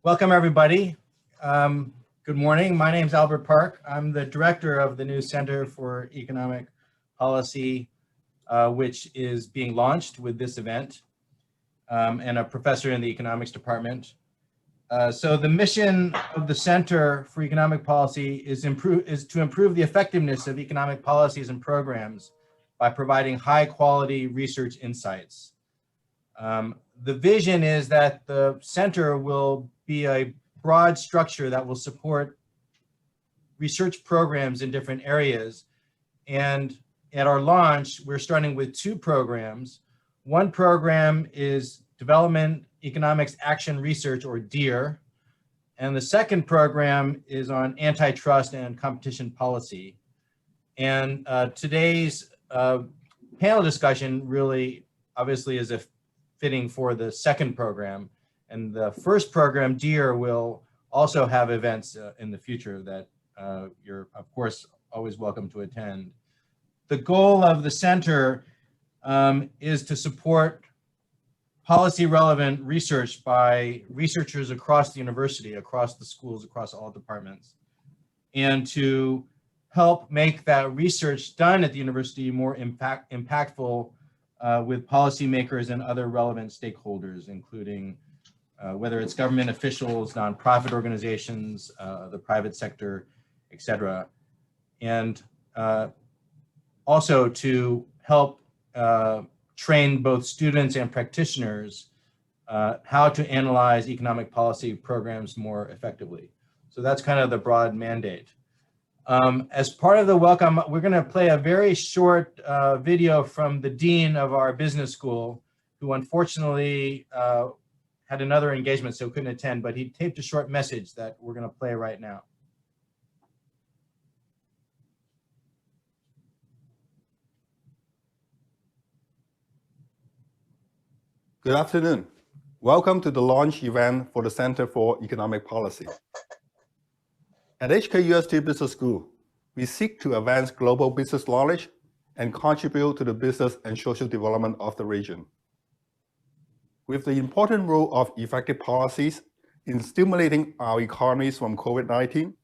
Welcome, everybody. Good morning. My name is Albert Park. I'm the director of the new Center for Economic Policy, which is being launched with this event, and a professor in the economics department. So the mission of the Center for Economic Policy is to improve the effectiveness of economic policies and programs by providing high quality research insights. The vision is that the center will be a broad structure that will support research programs in different areas. And at our launch, we're starting with two programs. One program is Development Economics Action Research, or DEAR. And the second program is on antitrust and competition policy. And today's panel discussion really obviously is fitting for the second program. And the first program, DEAR, will also have events in the future that you're, of course, always welcome to attend. The goal of the center is to support policy relevant research by researchers across the university, across the schools, across all departments, and to help make that research done at the university more impactful with policymakers and other relevant stakeholders, including whether it's government officials, nonprofit organizations, the private sector, et cetera. And also to help train both students and practitioners how to analyze economic policy programs more effectively. So that's kind of the broad mandate. As part of the welcome, we're going to play a very short video from the dean of our business school, who unfortunately had another engagement, so couldn't attend, but he taped a short message that we're going to play right now. Good afternoon. Welcome to the launch event for the Center for Economic Policy. At HKUST Business School, we seek to advance global business knowledge and contribute to the business and social development of the region. With the important role of effective policies in stimulating our economies from COVID-19,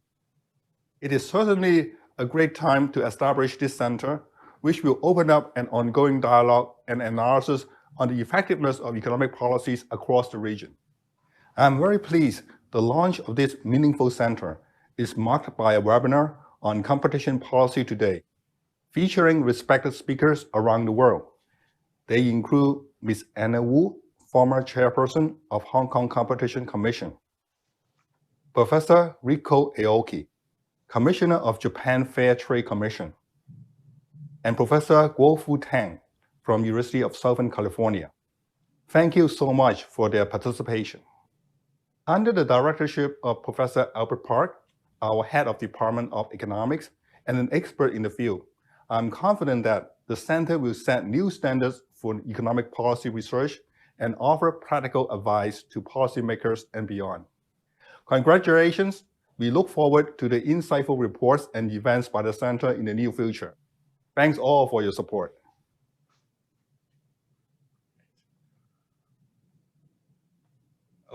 it is certainly a great time to establish this center, which will open up an ongoing dialogue and analysis on the effectiveness of economic policies across the region. I'm very pleased the launch of this meaningful center is marked by a webinar on competition policy today, featuring respected speakers around the world. They include Ms. Anna Wu, former chairperson of Hong Kong Competition Commission, Professor Reiko Aoki, Commissioner of Japan Fair Trade Commission, and Professor Guofu Tan from University of Southern California. Thank you so much for their participation. Under the directorship of Professor Albert Park, our head of Department of Economics and an expert in the field, I'm confident that the center will set new standards for economic policy research and offer practical advice to policymakers and beyond. Congratulations. We look forward to the insightful reports and events by the center in the near future. Thanks all for your support.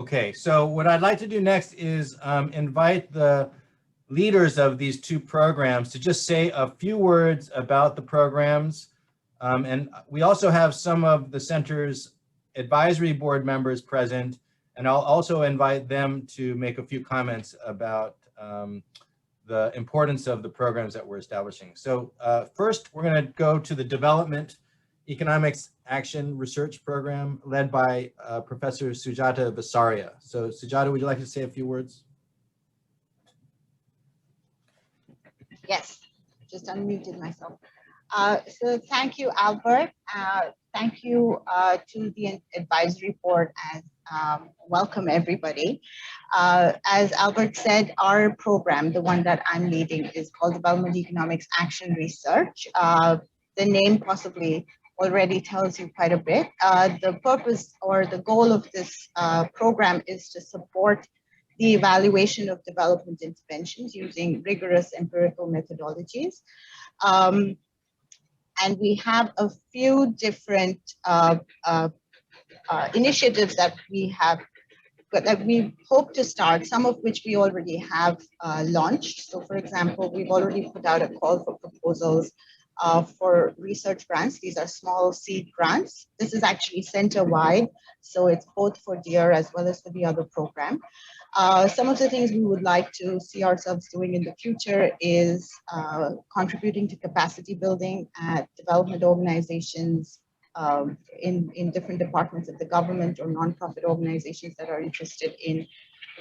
Okay, so what I'd like to do next is invite the leaders of these two programs to just say a few words about the programs. And we also have some of the center's advisory board members present, and I'll also invite them to make a few comments about the importance of the programs that we're establishing. So first, we're going to go to the Development Economics Action Research Program led by Professor Sujata Vasaria. So Sujata, would you like to say a few words? Yes, just unmuted myself. So thank you, Albert. Thank you to the advisory board, and welcome everybody. As Albert said, our program, the one that I'm leading, is called Development Economics Action Research. The name possibly already tells you quite a bit. The purpose or the goal of this program is to support the evaluation of development interventions using rigorous empirical methodologies. And we have a few different initiatives that we have but that we hope to start, some of which we already have launched. So for example, we've already put out a call for proposals for research grants. These are small seed grants. This is actually center-wide, so it's both for DEAR as well as for the other program. Some of the things we would like to see ourselves doing in the future is contributing to capacity building at development organizations in different departments of the government or nonprofit organizations that are interested in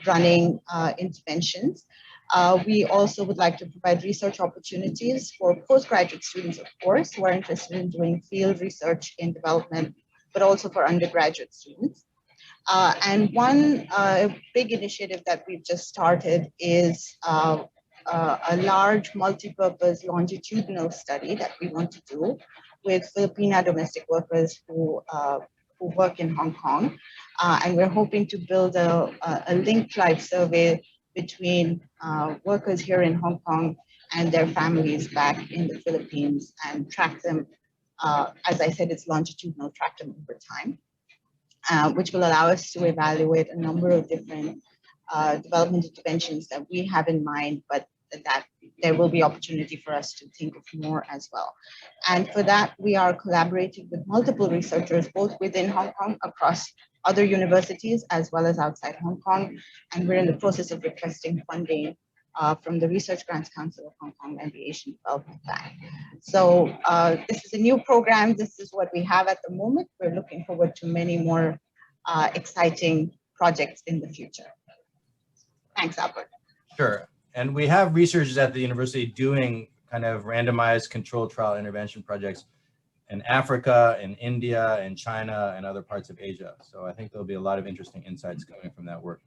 running interventions. We also would like to provide research opportunities for postgraduate students, of course, who are interested in doing field research in development, but also for undergraduate students. And one big initiative that we've just started is a large multi-purpose longitudinal study that we want to do with Filipina domestic workers who work in Hong Kong. And we're hoping to build a linked life survey between workers here in Hong Kong and their families back in the Philippines and track them, as I said, it's longitudinal, track them over time. Which will allow us to evaluate a number of different development interventions that we have in mind, but that there will be opportunity for us to think of more as well. And for that, we are collaborating with multiple researchers, both within Hong Kong, across other universities, as well as outside Hong Kong. And we're in the process of requesting funding from the Research Grants Council of Hong Kong and the Asian Development Bank. So this is a new program. This is what we have at the moment. We're looking forward to many more exciting projects in the future. Thanks, Albert. Sure. And we have researchers at the university doing kind of randomized controlled trial intervention projects in Africa, in India, in China, and other parts of Asia. So I think there'll be a lot of interesting insights coming from that work.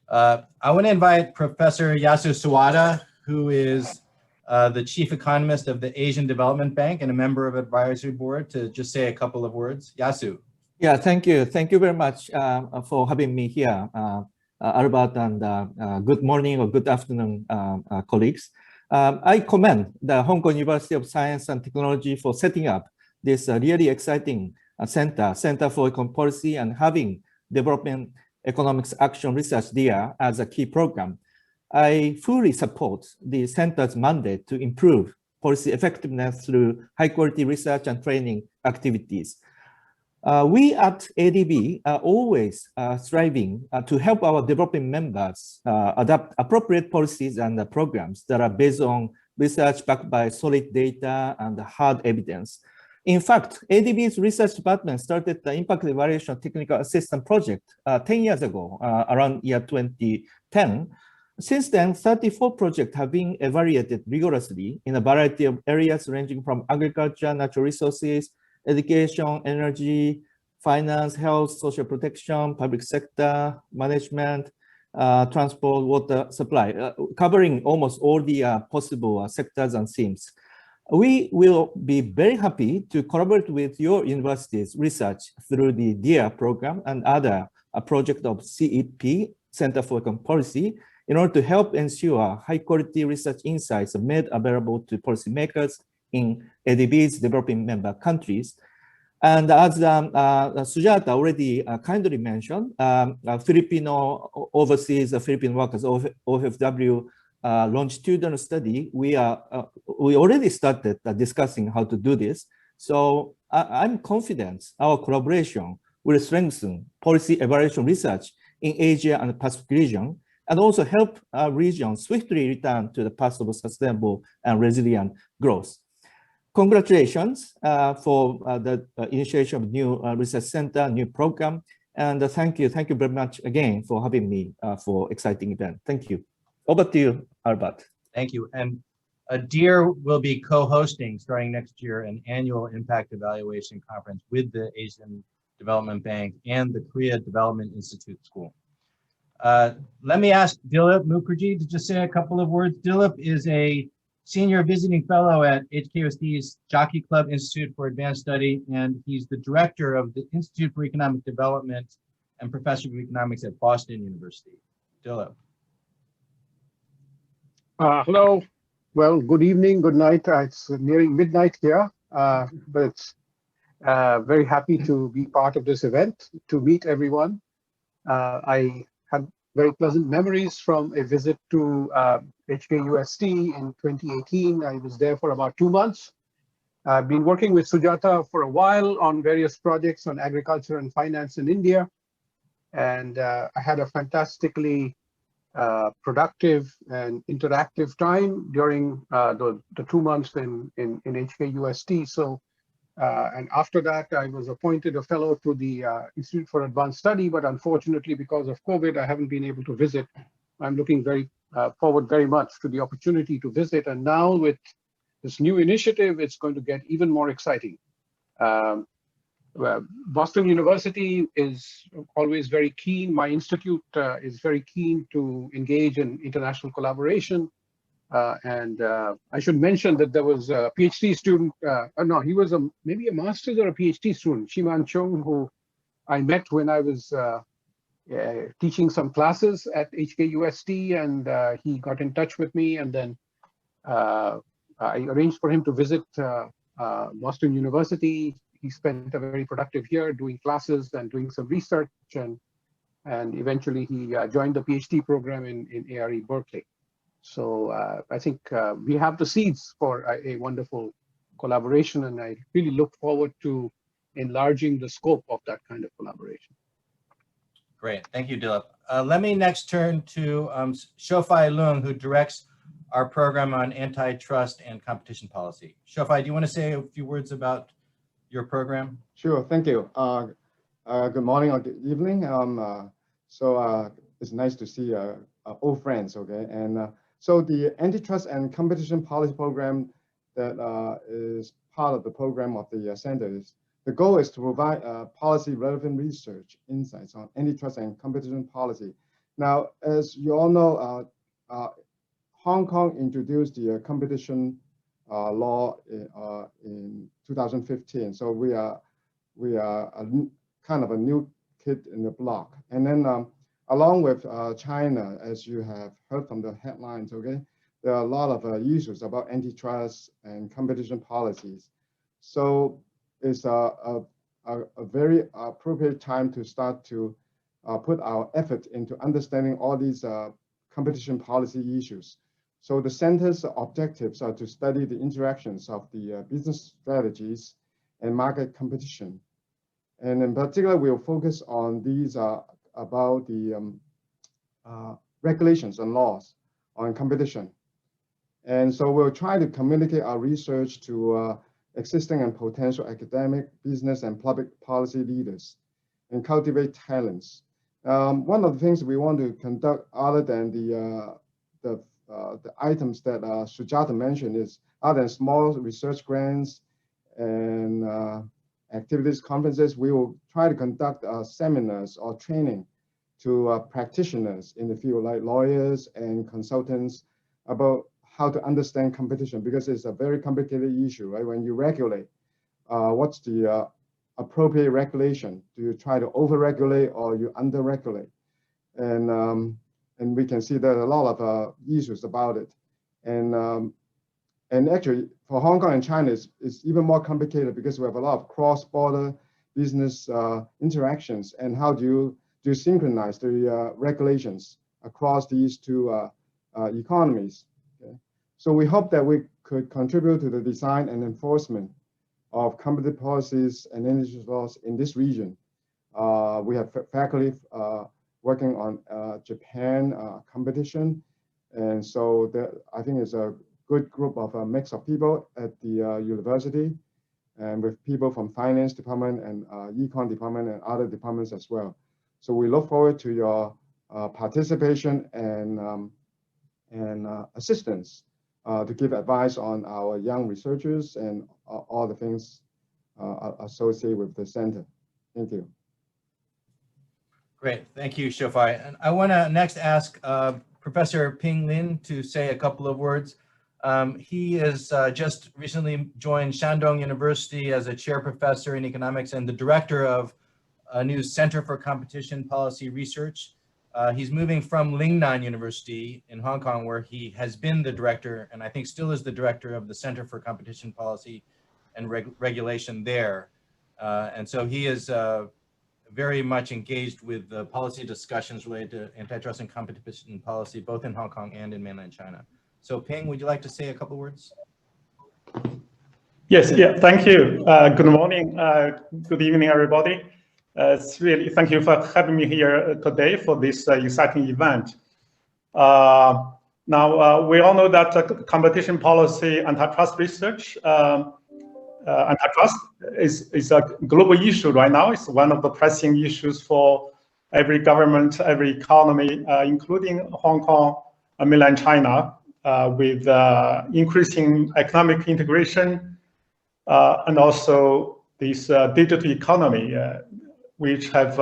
I want to invite Professor Yasu Sawada, who is the chief economist of the Asian Development Bank and a member of advisory board, to just say a couple of words. Yasu. Yeah, thank you. Thank you very much for having me here, Albert, and good morning or good afternoon, colleagues. I commend the Hong Kong University of Science and Technology for setting up this really exciting Center for Economic Policy and having Development Economics Action Research there as a key program. I fully support the center's mandate to improve policy effectiveness through high-quality research and training activities. We at ADB are always striving to help our developing members adopt appropriate policies and programs that are based on research backed by solid data and hard evidence. In fact, ADB's research department started the Impact Evaluation Technical Assistance Project 10 years ago, around year 2010. Since then, 34 projects have been evaluated rigorously in a variety of areas ranging from agriculture, natural resources, education, energy, finance, health, social protection, public sector, management, transport, water supply, covering almost all the possible sectors and themes. We will be very happy to collaborate with your university's research through the DEAR program and other project of CEP, Center for Economic Policy, in order to help ensure high-quality research insights are made available to policymakers in ADB's developing member countries. And as Sujata already kindly mentioned, Filipino overseas Philippine workers, OFW longitudinal study, we already started discussing how to do this. So I'm confident our collaboration will strengthen policy evaluation research in Asia and the Pacific region, and also help our region swiftly return to the path of sustainable and resilient growth. Congratulations for the initiation of new research center, new program, and thank you very much again for having me for exciting event. Thank you. Over to you, Albert. Thank you. And DEAR will be co-hosting starting next year an annual impact evaluation conference with the Asian Development Bank and the Korea Development Institute School. Let me ask Dilip Mukherjee to just say a couple of words. Dilip is a senior visiting fellow at HKUST's Jockey Club Institute for Advanced Study, and he's the director of the Institute for Economic Development and professor of economics at Boston University. Dilip. Hello. Well, good evening, good night. It's nearing midnight here, but very happy to be part of this event, to meet everyone. I very pleasant memories from a visit to HKUST in 2018. I was there for about 2 months. I've been working with Sujata for a while on various projects on agriculture and finance in India. And I had a fantastically productive and interactive time during the 2 months in HKUST. So, and after that, I was appointed a fellow to the Institute for Advanced Study, but unfortunately, because of COVID, I haven't been able to visit. I'm looking forward very much to the opportunity to visit. And now with this new initiative, it's going to get even more exciting. Boston University is always very keen. My institute is very keen to engage in international collaboration. And I should mention that there was a PhD student, no, he was maybe a master's or a PhD student, Shiman Chung, who I met when I was teaching some classes at HKUST, and he got in touch with me, and then I arranged for him to visit Boston University. He spent a very productive year doing classes and doing some research, and eventually he joined the PhD program in ARE Berkeley. So I think we have the seeds for a wonderful collaboration, and I really look forward to enlarging the scope of that kind of collaboration. Great, thank you, Dilip. Let me next turn to Shofai Leung, who directs our program on antitrust and competition policy. Shofai, do you want to say a few words about your program? Sure, thank you. Good morning or good evening. It's nice to see old friends, okay? And so the Antitrust and Competition Policy Program that is part of the program of the center the goal is to provide policy relevant research insights on antitrust and competition policy. Now, as you all know, Hong Kong introduced the competition law in 2015. So we are kind of a new kid in the block. And then along with China, as you have heard from the headlines, okay, there are a lot of issues about antitrust and competition policies. So it's a very appropriate time to start to put our effort into understanding all these competition policy issues. So the center's objectives are to study the interactions of the business strategies and market competition. And in particular, we'll focus on these about the regulations and laws on competition. And so we'll try to communicate our research to existing and potential academic, business, and public policy leaders and cultivate talents. One of the things we want to conduct, other than the items that Sujata mentioned, is other than small research grants and activities, conferences, we will try to conduct seminars or training to practitioners in the field, like lawyers and consultants, about how to understand competition, because it's a very complicated issue, right? When you regulate, what's the appropriate regulation? Do you try to over-regulate or you under-regulate? And we can see there are a lot of issues about it. And actually, for Hong Kong and China, it's even more complicated because we have a lot of cross-border business interactions. And how do you synchronize the regulations across these two economies? Okay? So we hope that we could contribute to the design and enforcement of competitive policies and antitrust laws in this region. We have faculty working on Japan competition. And so I think it's a good group of a mix of people at the university, and with people from finance department and econ department and other departments as well. So we look forward to your participation and assistance to give advice on our young researchers and all the things associated with the center. Thank you. Great, thank you, Shofai. And I want to next ask Professor Ping Lin to say a couple of words. He has just recently joined Shandong University as a chair professor in economics and the director of a new Center for Competition Policy Research. He's moving from Lingnan University in Hong Kong, where he has been the director, and I think still is the director of the Center for Competition Policy and Regulation there. And so he is very much engaged with the policy discussions related to antitrust and competition policy, both in Hong Kong and in mainland China. So Ping, would you like to say a couple words? Yes, yeah, thank you. Good morning, good evening, everybody. It's really, thank you for having me here today for this exciting event. Now, we all know that competition policy, antitrust research, antitrust is a global issue right now. It's one of the pressing issues for every government, every economy, including Hong Kong and mainland China, with increasing economic integration and also this digital economy, which have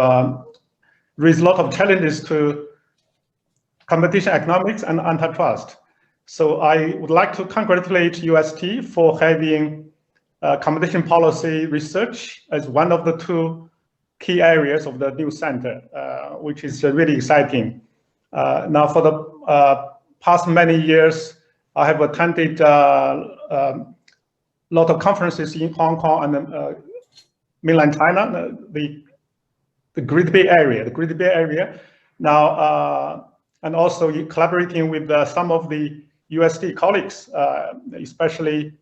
raised a lot of challenges to competition economics and antitrust. So I would like to congratulate UST for having competition policy research as one of the two key areas of the new center, which is really exciting. Now, for the past many years, I have attended a lot of conferences in Hong Kong and mainland China, the Great Bay Area. Now, and also collaborating with some of the UST colleagues, especially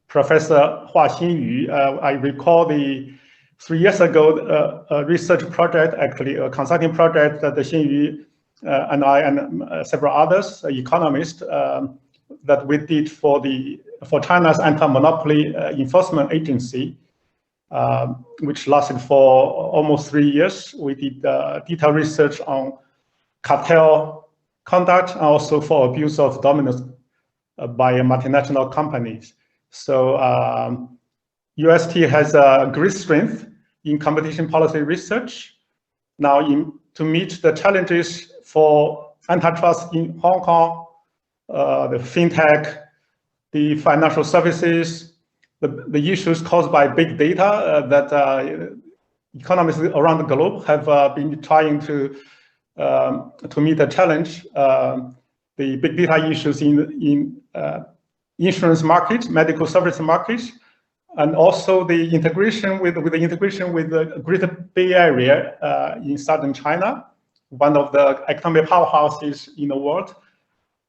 Professor Xinyu Hua. I recall 3 years ago, a research project, actually a consulting project that Xinyu and I and several others, economists, that we did for China's anti-monopoly enforcement agency, which lasted for almost 3 years. We did detailed research on cartel conduct and also for abuse of dominance by multinational companies. So UST has a great strength in competition policy research. Now, to meet the challenges for antitrust in Hong Kong, the fintech, the financial services, the issues caused by big data that economists around the globe have been trying to meet the challenge. The big data issues in insurance market, medical service market, and also the integration with the Greater Bay Area in southern China, one of the economic powerhouses in the world.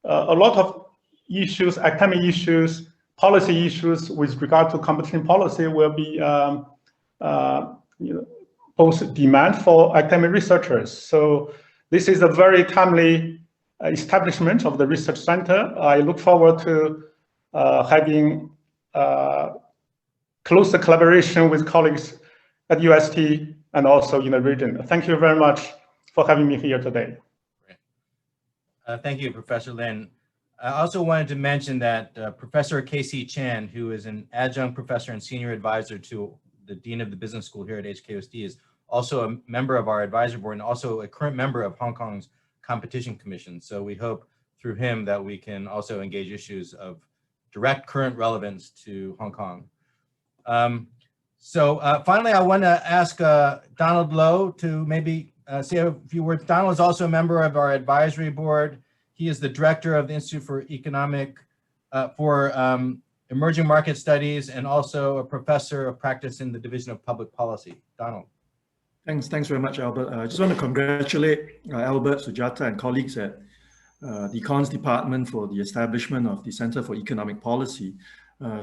A lot of issues, academic issues, policy issues with regard to competition policy will be both demand for academic researchers. So this is a very timely establishment of the research center. I look forward to having closer collaboration with colleagues at UST and also in the region. Thank you very much for having me here today. Thank you, Professor Lin. I also wanted to mention that Professor Casey Chan, who is an adjunct professor and senior advisor to the Dean of the Business School here at HKUST, is also a member of our advisory board and also a current member of Hong Kong's Competition Commission. So we hope through him that we can also engage issues of direct current relevance to Hong Kong. Finally, I want to ask Donald Low to maybe say a few words. Donald is also a member of our advisory board. He is the director of the Institute for Emerging Market Studies and also a professor of practice in the Division of Public Policy. Donald. Thanks very much, Albert. I just want to congratulate Albert, Sujata, and colleagues at the Econs Department for the establishment of the Center for Economic Policy.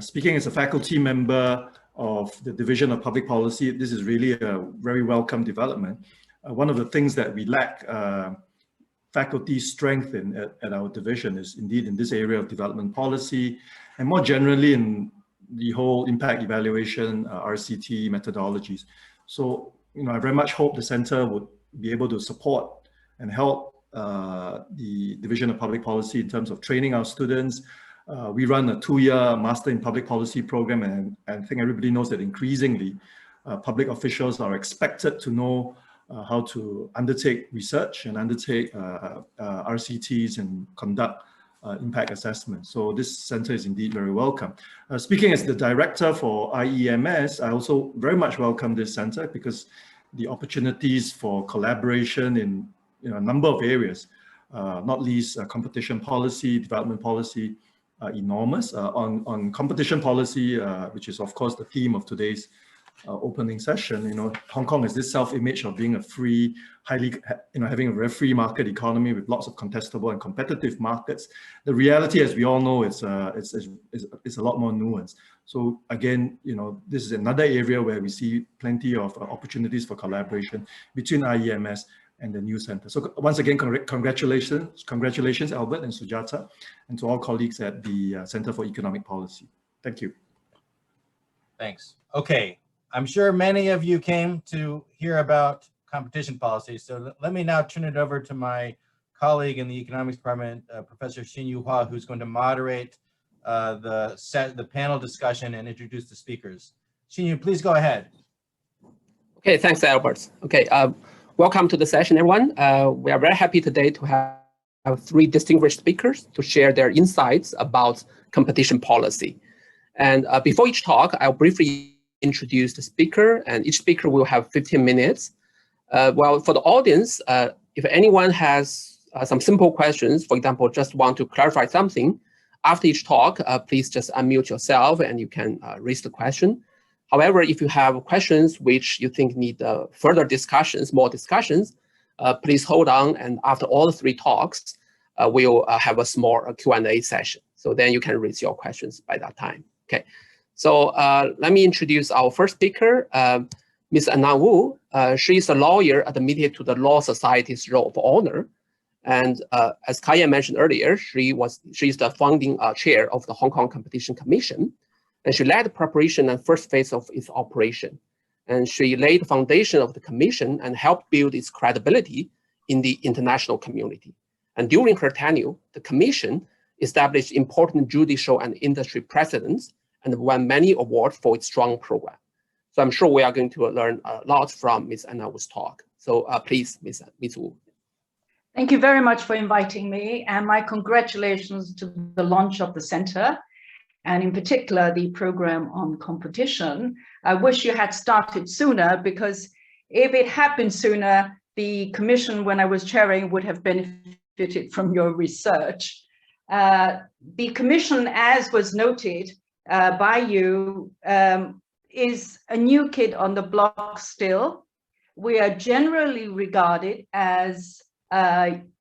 Speaking as a faculty member of the Division of Public Policy, this is really a very welcome development. One of the things that we lack faculty strength at our division is indeed in this area of development policy, and more generally in the whole impact evaluation, RCT methodologies. So, I very much hope the center would be able to support and help the Division of Public Policy in terms of training our students. We run a 2-year Master in Public Policy program, and I think everybody knows that increasingly public officials are expected to know how to undertake research and undertake RCTs and conduct impact assessments. So this center is indeed very welcome. Speaking as the director for IEMS, I also very much welcome this center because the opportunities for collaboration in a number of areas, not least competition policy, development policy, enormous. On competition policy, which is of course the theme of today's opening session, Hong Kong has this self-image of being a free, highly, having a very free market economy with lots of contestable and competitive markets. The reality, as we all know, is a lot more nuanced. So again, this is another area where we see plenty of opportunities for collaboration between IEMS and the new center. So once again, congratulations, Albert and Sujata, and to all colleagues at the Center for Economic Policy. Thank you. Thanks. Okay, I'm sure many of you came to hear about competition policy. So let me now turn it over to my colleague in the economics department, Professor Xinyu Hua, who's going to moderate the panel discussion and introduce the speakers. Xinyu, please go ahead. Okay, thanks, Albert. Okay, welcome to the session, everyone. We are very happy today to have three distinguished speakers to share their insights about competition policy. And before each talk, I'll briefly introduce the speaker, and each speaker will have 15 minutes. Well, for the audience, if anyone has some simple questions, for example, just want to clarify something, after each talk, please just unmute yourself and you can raise the question. However, if you have questions which you think need further discussions, more discussions, please hold on, and after all the three talks, we'll have a small Q&A session. So then you can raise your questions by that time. Okay, so let me introduce our first speaker, Ms. Anna Wu. She is a lawyer admitted to the Law Society's Roll of Honor. And as Kaya mentioned earlier, she is the founding chair of the Hong Kong Competition Commission. And she led the preparation and first phase of its operation. And she laid the foundation of the commission and helped build its credibility in the international community. And during her tenure, the commission established important judicial and industry precedents and won many awards for its strong program. So I'm sure we are going to learn a lot from Ms. Anna Wu's talk. So please, Ms. Wu. Thank you very much for inviting me, and my congratulations to the launch of the center, and in particular, the program on competition. I wish you had started sooner, because if it happened sooner, the commission, when I was chairing, would have benefited from your research. The commission, as was noted by you, is a new kid on the block still. We are generally regarded as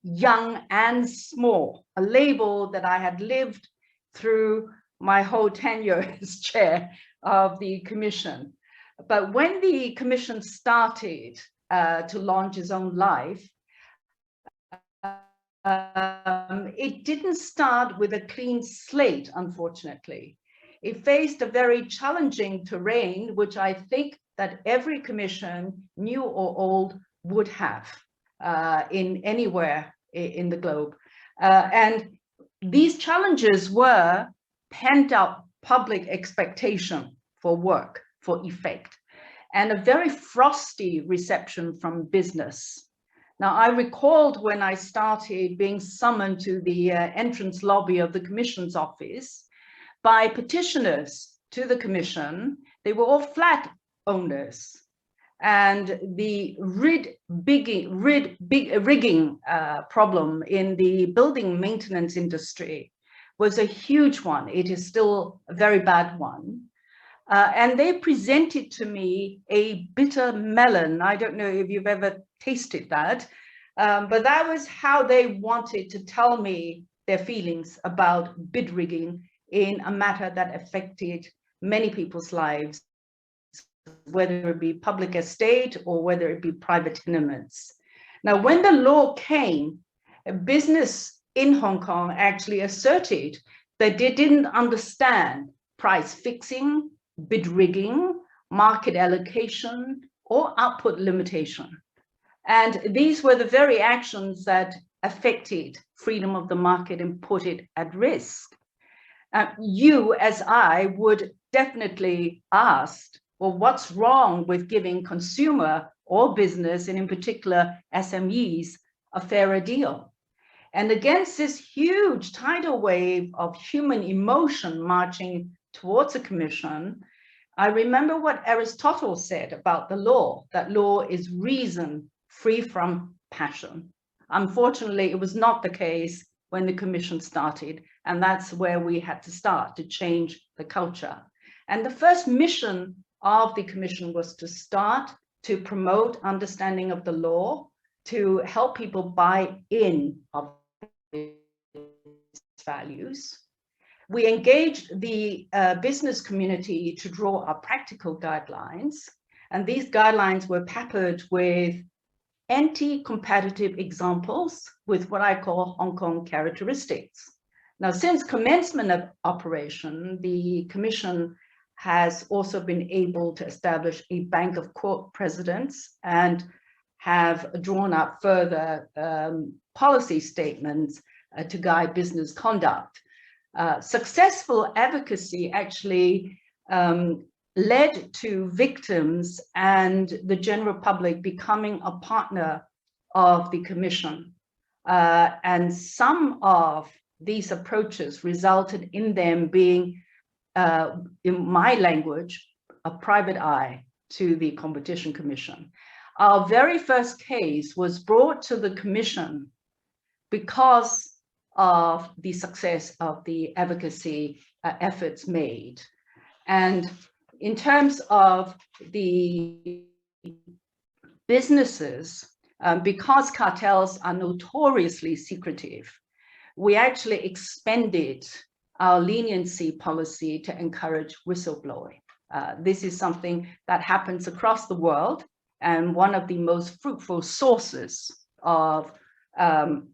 young and small, a label that I had lived through my whole tenure as chair of the commission. But when the commission started to launch its own life, it didn't start with a clean slate, unfortunately. It faced a very challenging terrain, which I think that every commission, new or old, would have in anywhere in the globe. And these challenges were pent-up public expectation for work, for effect, and a very frosty reception from business. Now, I recalled when I started being summoned to the entrance lobby of the Commission's office by petitioners to the Commission. They were all flat owners, and the rigging problem in the building maintenance industry was a huge one. It is still a very bad one. And they presented to me a bitter melon. I don't know if you've ever tasted that, but that was how they wanted to tell me their feelings about bid rigging in a matter that affected many people's lives, whether it be public estate or whether it be private tenements. Now, when the law came, business in Hong Kong actually asserted that they didn't understand price fixing, bid rigging, market allocation, or output limitation. And these were the very actions that affected freedom of the market and put it at risk. You, as I, would definitely ask, well, what's wrong with giving consumer or business, and in particular SMEs, a fairer deal? And against this huge tidal wave of human emotion marching towards a commission, I remember what Aristotle said about the law, that law is reason free from passion. Unfortunately, it was not the case when the commission started, and that's where we had to start to change the culture. And the first mission of the commission was to start to promote understanding of the law, to help people buy in of its values. We engaged the business community to draw up practical guidelines, and these guidelines were peppered with anti-competitive examples with what I call Hong Kong characteristics. Now, since commencement of operation, the Commission has also been able to establish a bank of court presidents and have drawn up further policy statements to guide business conduct. Successful advocacy actually led to victims and the general public becoming a partner of the Commission. And some of these approaches resulted in them being, in my language, a private eye to the Competition Commission. Our very first case was brought to the Commission because of the success of the advocacy efforts made. And in terms of the businesses, because cartels are notoriously secretive, we actually expanded our leniency policy to encourage whistleblowing. This is something that happens across the world, and one of the most fruitful sources of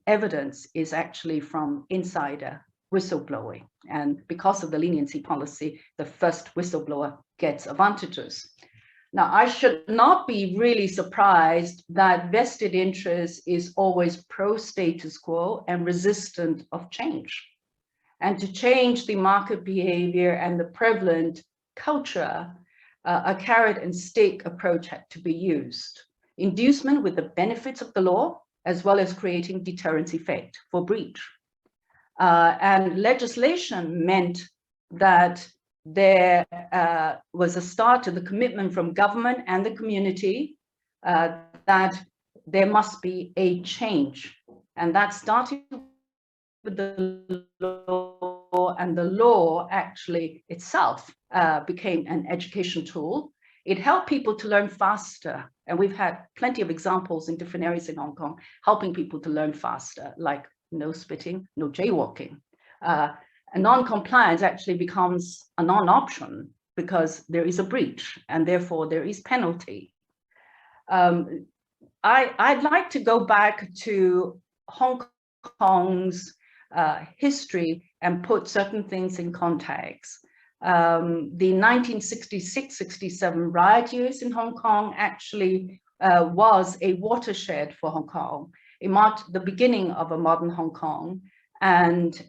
evidence is actually from insider whistleblowing. And because of the leniency policy, the first whistleblower gets advantages. Now, I should not be really surprised that vested interest is always pro-status quo and resistant of change. And to change the market behavior and the prevalent culture, a carrot and stick approach had to be used. Inducement with the benefits of the law, as well as creating deterrence effect for breach. And legislation meant that there was a start to the commitment from government and the community that there must be a change. And that started with the law, and the law actually itself became an education tool. It helped people to learn faster. And we've had plenty of examples in different areas in Hong Kong, helping people to learn faster, like no spitting, no jaywalking. And non-compliance actually becomes a non-option because there is a breach and therefore there is penalty. I'd like to go back to Hong Kong's history and put certain things in context. The 1966-67 riot years in Hong Kong actually was a watershed for Hong Kong. It marked the beginning of a modern Hong Kong, and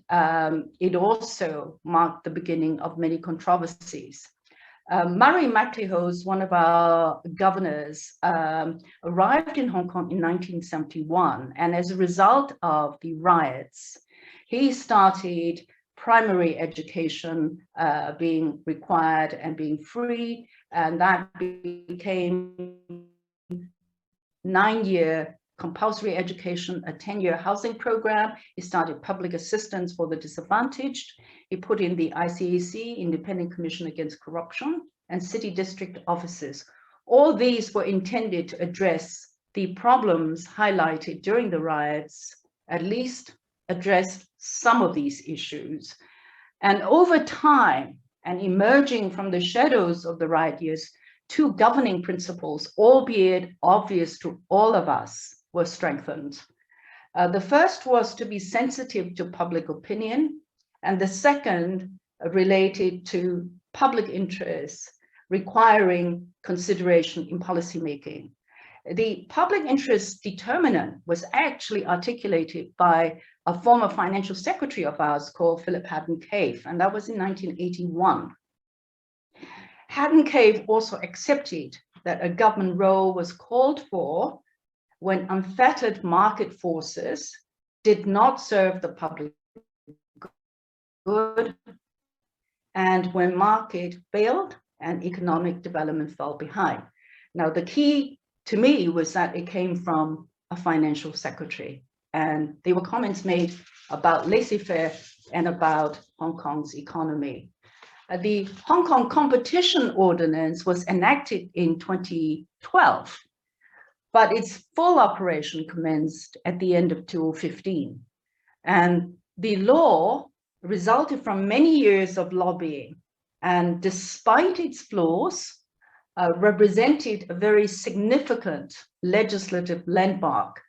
it also marked the beginning of many controversies. Murray MacLehose, one of our governors, arrived in Hong Kong in 1971, and as a result of the riots, he started primary education being required and being free, and that became 9-year compulsory education, a 10-year housing program. He started public assistance for the disadvantaged. He put in the ICAC, Independent Commission Against Corruption, and city district offices. All these were intended to address the problems highlighted during the riots, at least address some of these issues. And over time, and emerging from the shadows of the riot years, two governing principles, albeit obvious to all of us, were strengthened. The first was to be sensitive to public opinion, and the second related to public interest requiring consideration in policymaking. The public interest determinant was actually articulated by a former financial secretary of ours called Philip Haddon-Cave, and that was in 1981. Haddon-Cave also accepted that a government role was called for when unfettered market forces did not serve the public good, and when market failed and economic development fell behind. Now, the key to me was that it came from a financial secretary, and there were comments made about laissez-faire and about Hong Kong's economy. The Hong Kong Competition Ordinance was enacted in 2012, but its full operation commenced at the end of 2015. And the law resulted from many years of lobbying, and despite its flaws, represented a very significant legislative landmark.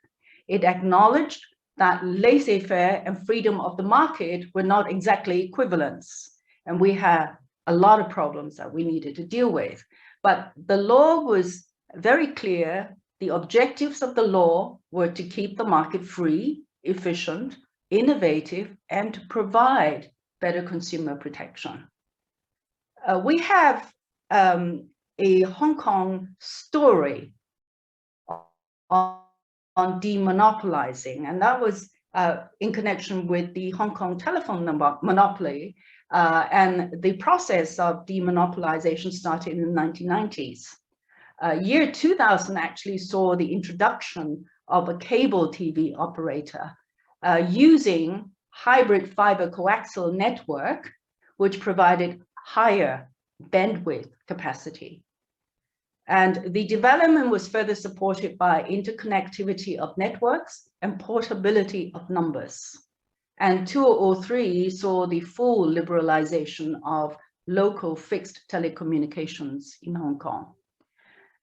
It acknowledged that laissez-faire and freedom of the market were not exactly equivalents, and we had a lot of problems that we needed to deal with. But the law was very clear. The objectives of the law were to keep the market free, efficient, innovative, and to provide better consumer protection. We have a Hong Kong story on demonopolizing, and that was in connection with the Hong Kong telephone monopoly, and the process of demonopolization started in the 1990s. Year 2000 actually saw the introduction of a cable TV operator using hybrid fiber coaxial network, which provided higher bandwidth capacity. And the development was further supported by interconnectivity of networks and portability of numbers. And 2003 saw the full liberalization of local fixed telecommunications in Hong Kong.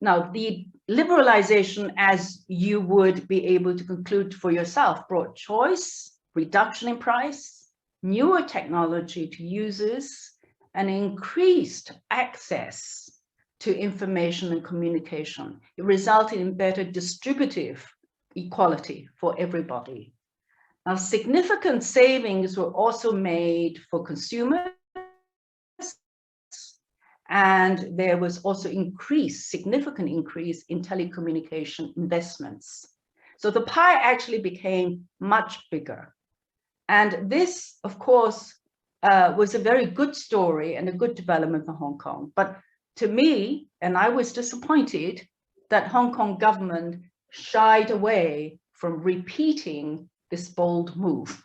Now, the liberalization, as you would be able to conclude for yourself, brought choice, reduction in price, newer technology to users, and increased access to information and communication. It resulted in better distributive equality for everybody. Now, significant savings were also made for consumers, and there was also significant increase in telecommunication investments. So the pie actually became much bigger. And this, of course, was a very good story and a good development for Hong Kong. But to me, and I was disappointed that Hong Kong government shied away from repeating this bold move.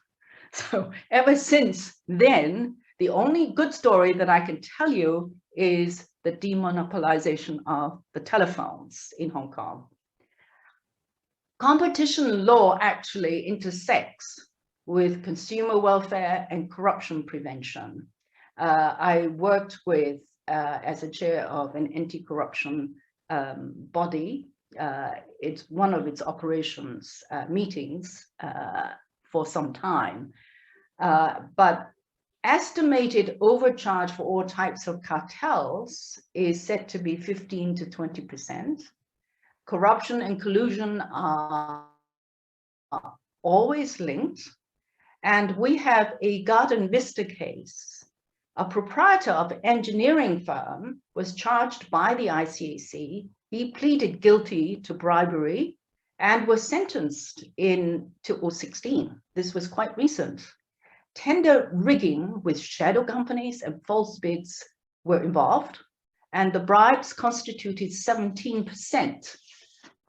So ever since then, the only good story that I can tell you is the demonopolization of the telephones in Hong Kong. Competition law actually intersects with consumer welfare and corruption prevention. I worked with, as a chair of an anti-corruption body, it's one of its operations meetings for some time. But estimated overcharge for all types of cartels is said to be 15 to 20%. Corruption and collusion are always linked. And we have a Garden Vista case. A proprietor of an engineering firm was charged by the ICAC. He pleaded guilty to bribery and was sentenced in 2016. This was quite recent. Tender rigging with shadow companies and false bids were involved, and the bribes constituted 17%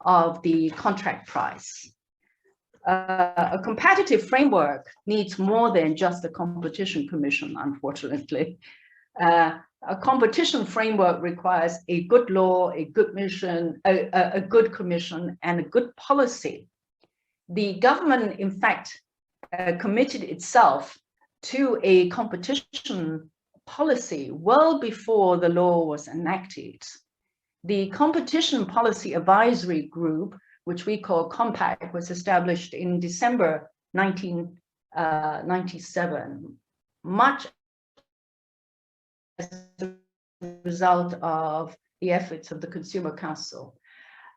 of the contract price. A competitive framework needs more than just a competition commission, unfortunately. A competition framework requires a good law, a good mission, a good commission, and a good policy. The government, in fact, committed itself to a competition policy well before the law was enacted. The Competition Policy Advisory Group, which we call COMPAC, was established in December 1997, much as a result of the efforts of the Consumer Council.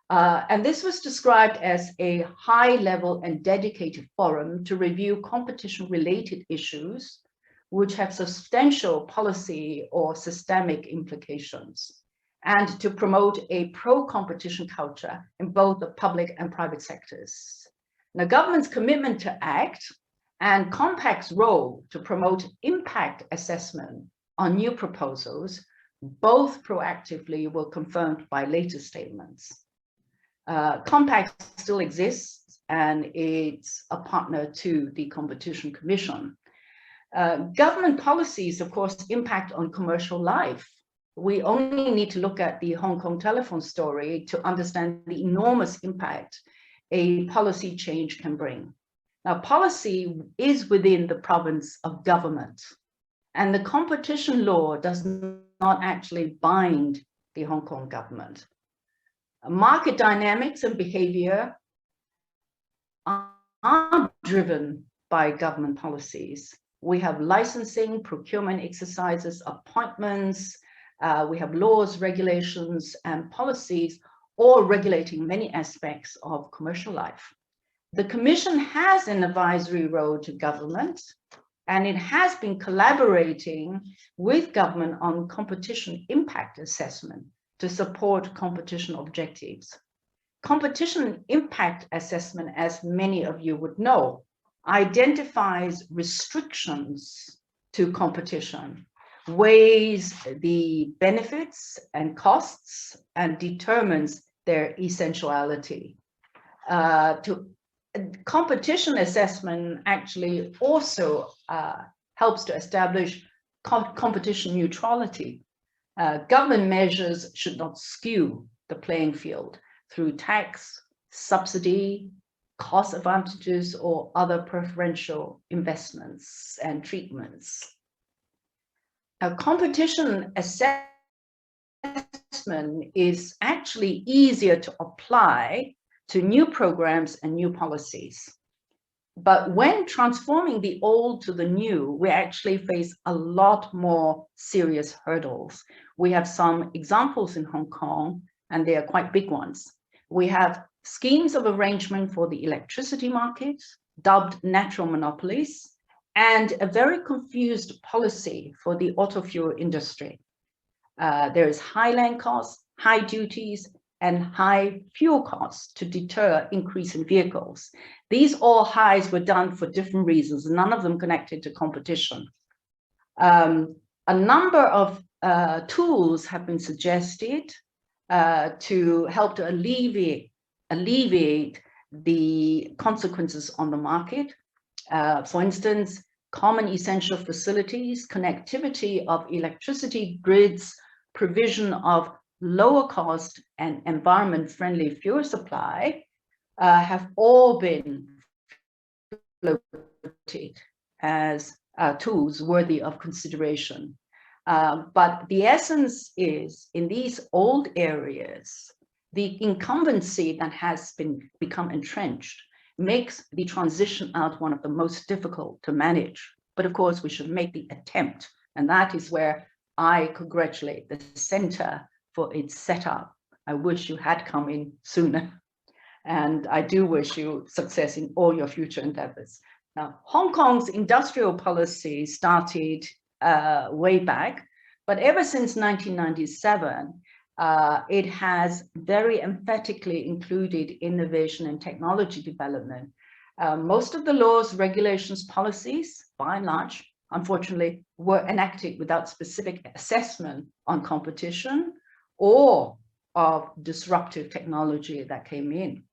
And this was described as a high-level and dedicated forum to review competition-related issues which have substantial policy or systemic implications, and to promote a pro-competition culture in both the public and private sectors. Now, government's commitment to act and COMPAC's role to promote impact assessment on new proposals, both proactively were confirmed by later statements. COMPAC still exists, and it's a partner to the Competition Commission. Government policies, of course, impact on commercial life. We only need to look at the Hong Kong telephone story to understand the enormous impact a policy change can bring. Now, policy is within the province of government, and the competition law does not actually bind the Hong Kong government. Market dynamics and behavior are driven by government policies. We have licensing, procurement exercises, appointments, we have laws, regulations, and policies, all regulating many aspects of commercial life. The Commission has an advisory role to government, and it has been collaborating with government on competition impact assessment to support competition objectives. Competition impact assessment, as many of you would know, identifies restrictions to competition, weighs the benefits and costs, and determines their essentiality. Competition assessment actually also helps to establish competition neutrality. Government measures should not skew the playing field through tax, subsidy, cost advantages, or other preferential investments and treatments. Competition assessment is actually easier to apply to new programs and new policies. But when transforming the old to the new, we actually face a lot more serious hurdles. We have some examples in Hong Kong, and they are quite big ones. We have schemes of arrangement for the electricity market, dubbed natural monopolies, and a very confused policy for the auto fuel industry. There is high land costs, high duties, and high fuel costs to deter increase in vehicles. These all highs were done for different reasons, none of them connected to competition. A number of tools have been suggested to help to alleviate the consequences on the market. For instance, common essential facilities, connectivity of electricity grids, provision of lower cost and environment-friendly fuel supply have all been floated as tools worthy of consideration. But the essence is, in these old areas, the incumbency that has become entrenched makes the transition out one of the most difficult to manage. But of course, we should make the attempt. And that is where I congratulate the center for its setup. I wish you had come in sooner. And I do wish you success in all your future endeavors. Now, Hong Kong's industrial policy started way back, but ever since 1997, it has very emphatically included innovation and technology development. Most of the laws, regulations, policies, by and large, unfortunately, were enacted without specific assessment on competition or of disruptive technology that came in.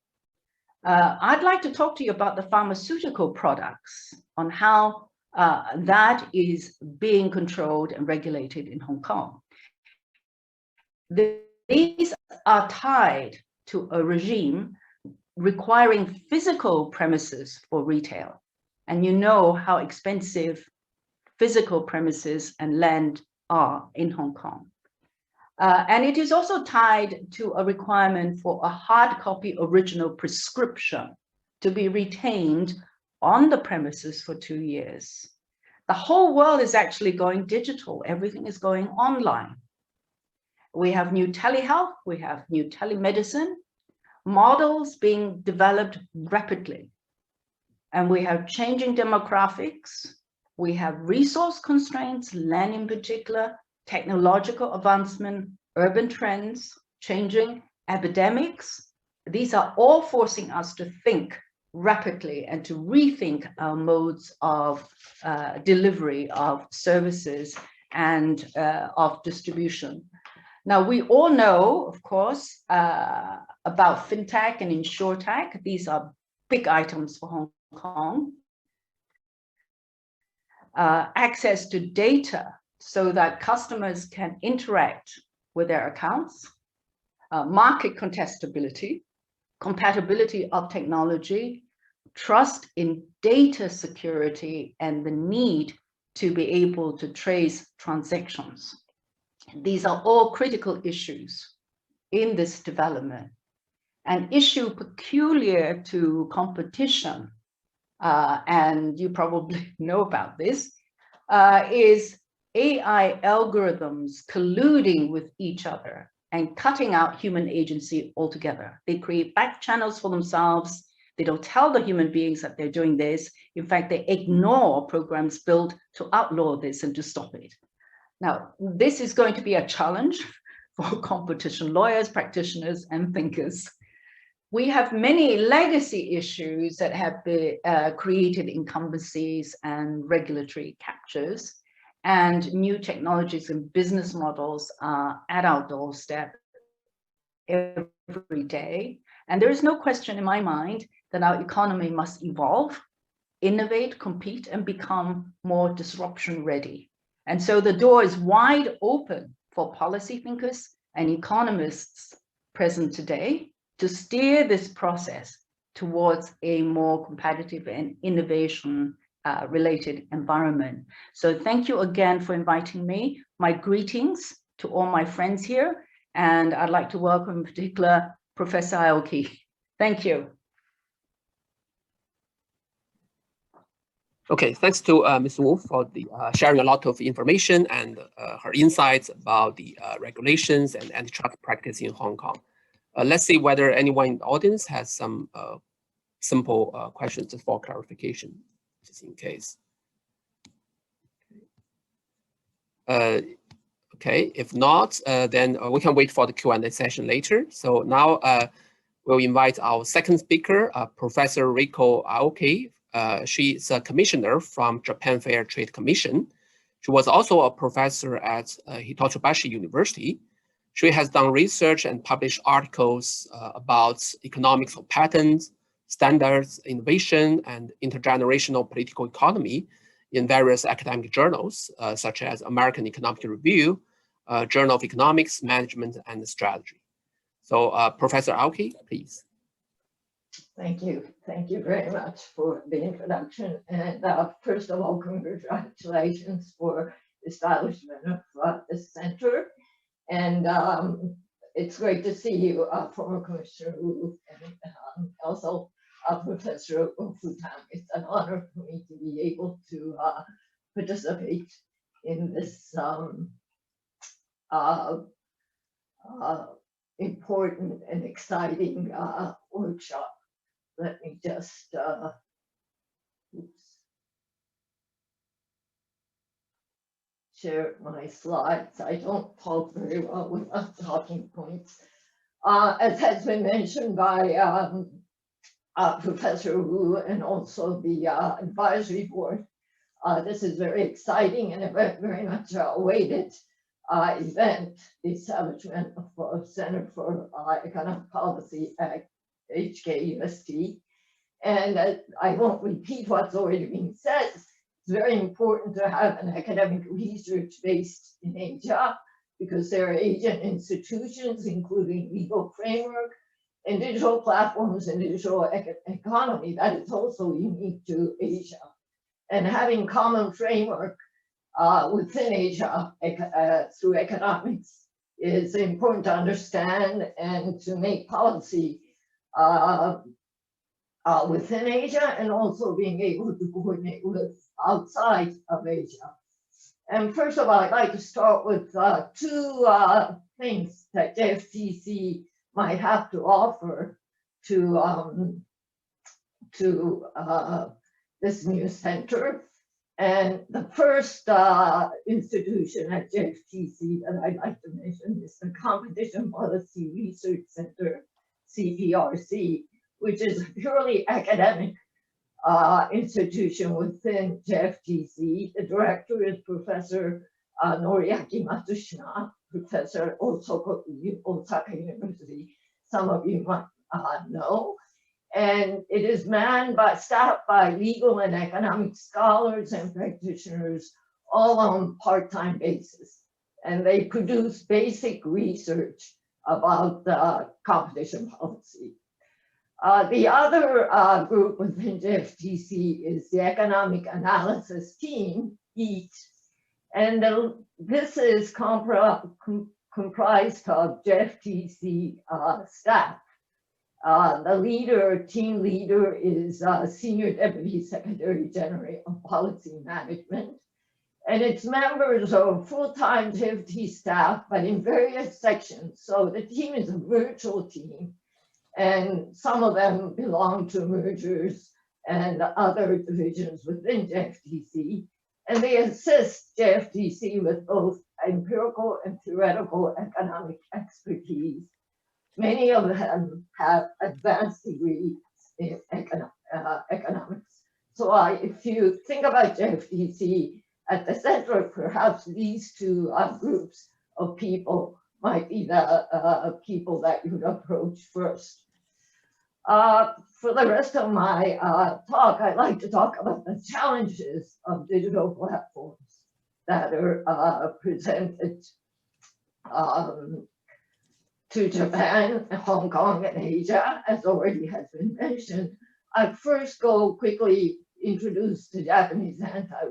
I'd like to talk to you about the pharmaceutical products, on how that is being controlled and regulated in Hong Kong. These are tied to a regime requiring physical premises for retail. And you know how expensive physical premises and land are in Hong Kong. And it is also tied to a requirement for a hard copy original prescription to be retained on the premises for 2 years. The whole world is actually going digital. Everything is going online. We have new telehealth, we have new telemedicine, models being developed rapidly. And we have changing demographics. We have resource constraints, land in particular, technological advancement, urban trends, changing epidemics. These are all forcing us to think rapidly and to rethink our modes of delivery of services and of distribution. Now, we all know, of course, about fintech and insurtech. These are big items for Hong Kong. access to data so that customers can interact with their accounts, market contestability, compatibility of technology, trust in data security, and the need to be able to trace transactions. These are all critical issues in this development. An issue peculiar to competition, and you probably know about this, is AI algorithms colluding with each other and cutting out human agency altogether. They create back channels for themselves. They don't tell the human beings that they're doing this. In fact, they ignore programs built to outlaw this and to stop it. Now, this is going to be a challenge for competition lawyers, practitioners, and thinkers. We have many legacy issues that have been, created incumbencies and regulatory captures, and new technologies and business models are at our doorstep every day. And there is no question in my mind that our economy must evolve, innovate, compete, and become more disruption ready. And so the door is wide open for policy thinkers and economists present today to steer this process towards a more competitive and innovation related environment. So thank you again for inviting me. My greetings to all my friends here. And I'd like to welcome in particular Professor Aoki. Thank you. Okay, thanks to Ms. Wu for the sharing a lot of information and her insights about the regulations and antitrust practice in Hong Kong. Let's see whether anyone in the audience has some simple questions just for clarification, just in case. Okay, if not, then we can wait for the Q&A session later. So now we'll invite our second speaker, Professor Reiko Aoki. She is a commissioner from Japan Fair Trade Commission. She was also a professor at Hitotsubashi University. She has done research and published articles about economics of patents, standards, innovation, and intergenerational political economy in various academic journals, such as American Economic Review, Journal of Economics, Management, and Strategy. So Professor Aoki, please. Thank you. Thank you very much for the introduction. And first of all, congratulations for the establishment of this center. And it's great to see you, former Commissioner Wu, and also Professor Guofu Tan. It's an honor for me to be able to participate in this important and exciting workshop. Let me just share my slides. I don't talk very well without talking points. As has been mentioned by Professor Wu and also the advisory board, this is very exciting and a very much awaited event, the establishment of a Center for Economic Policy at HKUST. And I won't repeat what's already been said. It's very important to have an academic research based in Asia because there are Asian institutions, including legal framework and digital platforms and digital economy that is also unique to Asia. And having common framework within Asia through economics is important to understand and to make policy within Asia, and also being able to coordinate with outside of Asia. And first of all, I'd like to start with two things that JFTC might have to offer to this new center. And the first institution at JFTC that I'd like to mention is the Competition Policy Research Center, Cprc, which is a purely academic institution within JFTC. The director is Professor Noriaki Matsushima, professor at Osaka University. Some of you might know. And it is staffed by legal and economic scholars and practitioners, all on part-time basis. And they produce basic research about competition policy. The other group within JFTC is the Economic Analysis Team, EAT, and this is comprised of JFTC staff. The team leader is Senior Deputy Secretary General of Policy Management, and its members are full-time JFT staff, but in various sections. So the team is a virtual team, and some of them belong to mergers and other divisions within JFTC, and they assist JFTC with both empirical and theoretical economic expertise. Many of them have advanced degrees in economics. So if you think about JFTC, at the center, perhaps these two groups of people might be the people that you would approach first. For the rest of my talk, I'd like to talk about the challenges of digital platforms that are presented to Japan, Hong Kong, and Asia, as already has been mentioned. I first go quickly introduce the Japanese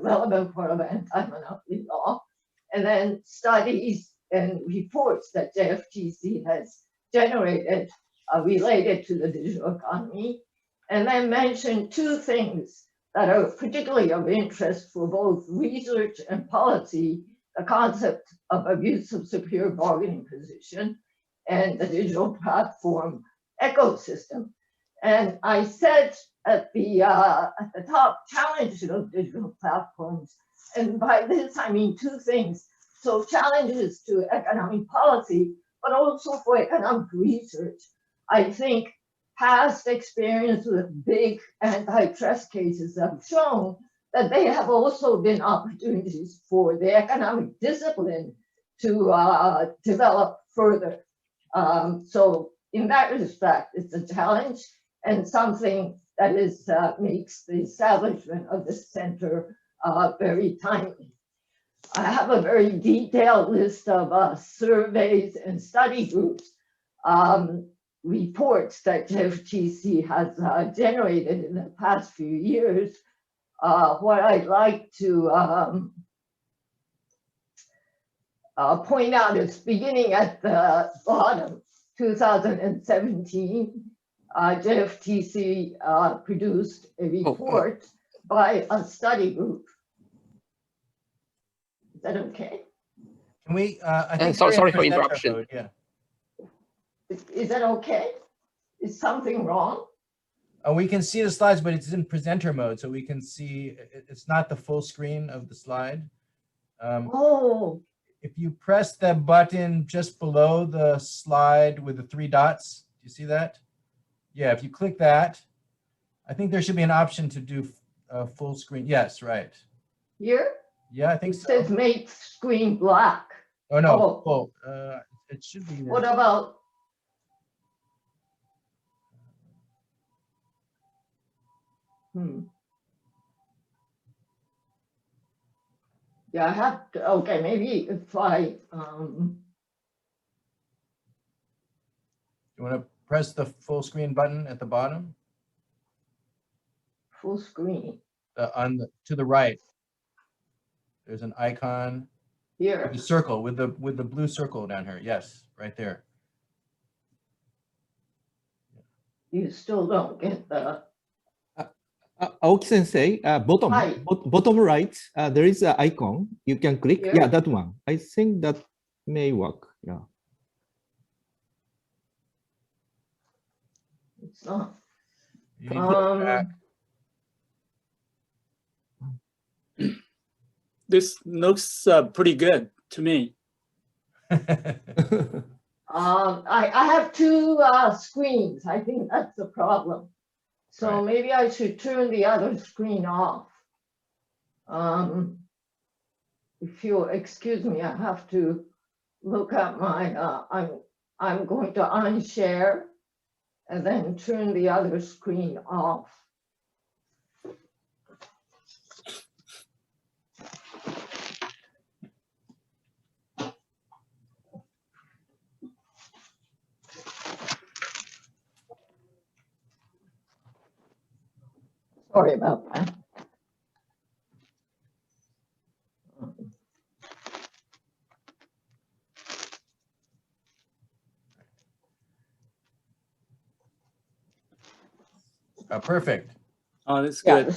relevant part of anti-monopoly law, and then studies and reports that JFTC has generated related to the digital economy, and then mention two things that are particularly of interest for both research and policy: the concept of abuse of superior bargaining position and the digital platform ecosystem. And I said at the top, challenges of digital platforms, and by this I mean two things. So challenges to economic policy, but also for economic research. I think past experience with big antitrust cases have shown that they have also been opportunities for the economic discipline to develop further. So in that respect, it's a challenge and something that makes the establishment of the center very timely. I have a very detailed list of surveys and study groups, reports that JFTC has generated in the past few years. What I'd like to point out is beginning at the bottom, 2017, JFTC produced a report by a study group. Is that okay? Can we, I think sorry for presenter interruption. mode, yeah. Is that okay? Is something wrong? We can see the slides, but it's in presenter mode, so we can see, it's not the full screen of the slide. Oh. If you press the button just below the slide with the three dots, do you see that? Yeah, if you click that, I think there should be an option to do full screen. Yes, right. Here? Yeah, I think it so. Says make screen black. Oh no, full. It should be. What about? Yeah, I have to, okay, maybe if I, You want to press the full screen button at the bottom? Full screen. To the right. There's an icon. Here. With the circle, with the blue circle down here. Yes, right there. You still don't get the. Aoki Sensei, bottom right, there is an icon. You can click. Here? Yeah, that one. I think that may work. Yeah. It's not. You need to go back. This looks pretty good to me. I have two screens. I think that's the problem. So Right. maybe I should turn the other screen off. If you'll excuse me, I have to look at my, I'm going to unshare and then turn the other screen off. Sorry about that. Perfect. Oh, that's Yeah, good.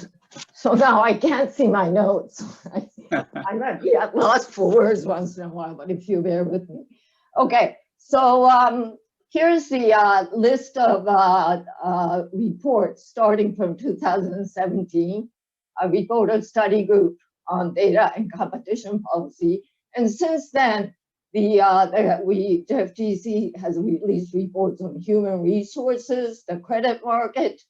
so now I can't see my notes. I might be at loss for words once in a while, but if you bear with me. Okay, so here's the list of reports starting from 2017, a report of study group on data and competition policy. And since then, the FTC has released reports on human resources, the credit market,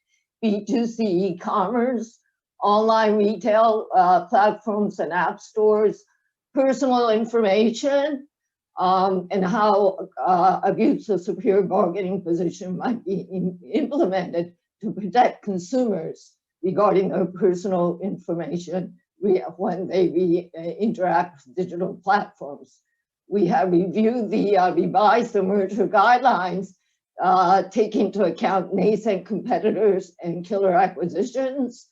B2C e-commerce, online retail platforms and app stores, personal information, and how abuse of superior bargaining position might be implemented to protect consumers regarding their personal information when they interact with digital platforms. We have reviewed the revised merger guidelines, taking into account nascent competitors and killer acquisitions,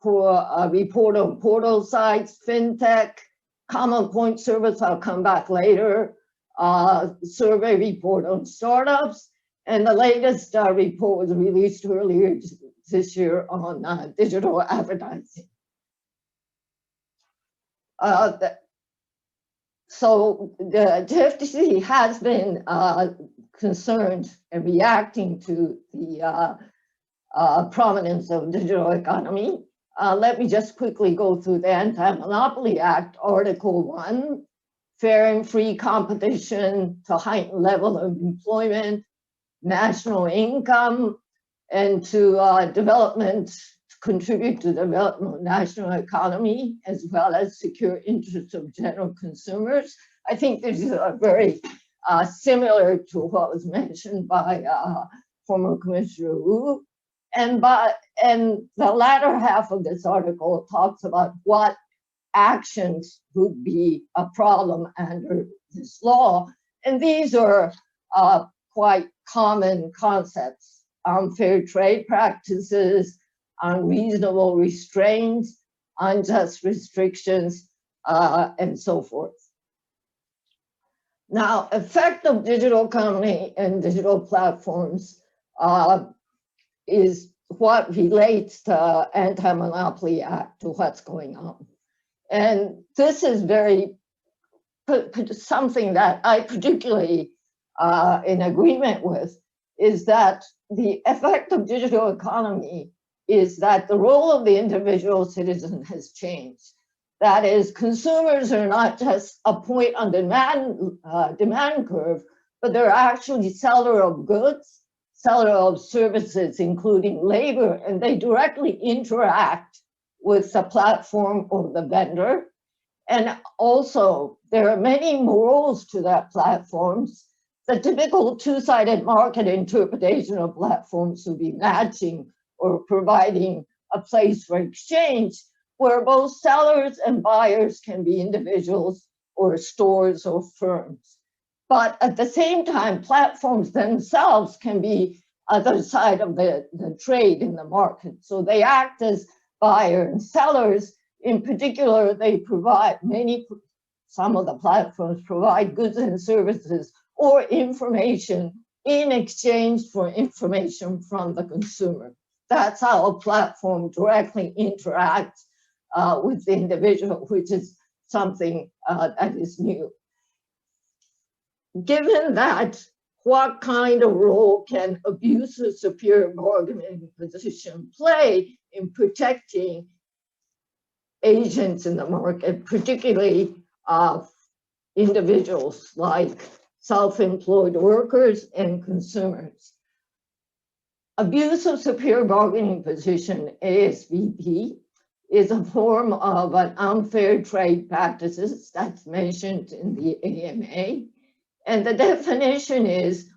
for a report on portal sites, fintech, common point service, I'll come back later, survey report on startups, and the latest report was released earlier this year on digital advertising. So the FTC has been concerned and reacting to the prominence of digital economy. Let me just quickly go through the Anti-Monopoly Act, Article 1, fair and free competition to heighten level of employment, national income, and to development, contribute to the development of national economy, as well as secure interests of general consumers. I think this is very similar to what was mentioned by former Commissioner Wu. And the latter half of this article talks about what actions would be a problem under this law. And these are quite common concepts: unfair trade practices, unreasonable restraints, unjust restrictions, and so forth. Now, effect of digital economy and digital platforms is what relates to Anti-Monopoly Act, to what's going on. And this is something that I particularly in agreement with, is that the effect of digital economy is that the role of the individual citizen has changed. That is, consumers are not just a point on the demand curve, but they're actually seller of goods, seller of services, including labor, and they directly interact with the platform or the vendor. And also, there are many roles to that platforms. The typical two-sided market interpretation of platforms would be matching or providing a place for exchange, where both sellers and buyers can be individuals or stores or firms. But at the same time, platforms themselves can be other side of the trade in the market. So they act as buyer and sellers. In particular, they provide some of the platforms provide goods and services or information in exchange for information from the consumer. That's how a platform directly interacts with the individual, which is something that is new. Given that, what kind of role can abuse of superior bargaining position play in protecting agents in the market, particularly individuals like self-employed workers and consumers? Abuse of superior bargaining position, ASBP, is a form of an unfair trade practices that's mentioned in the AMA. And the definition is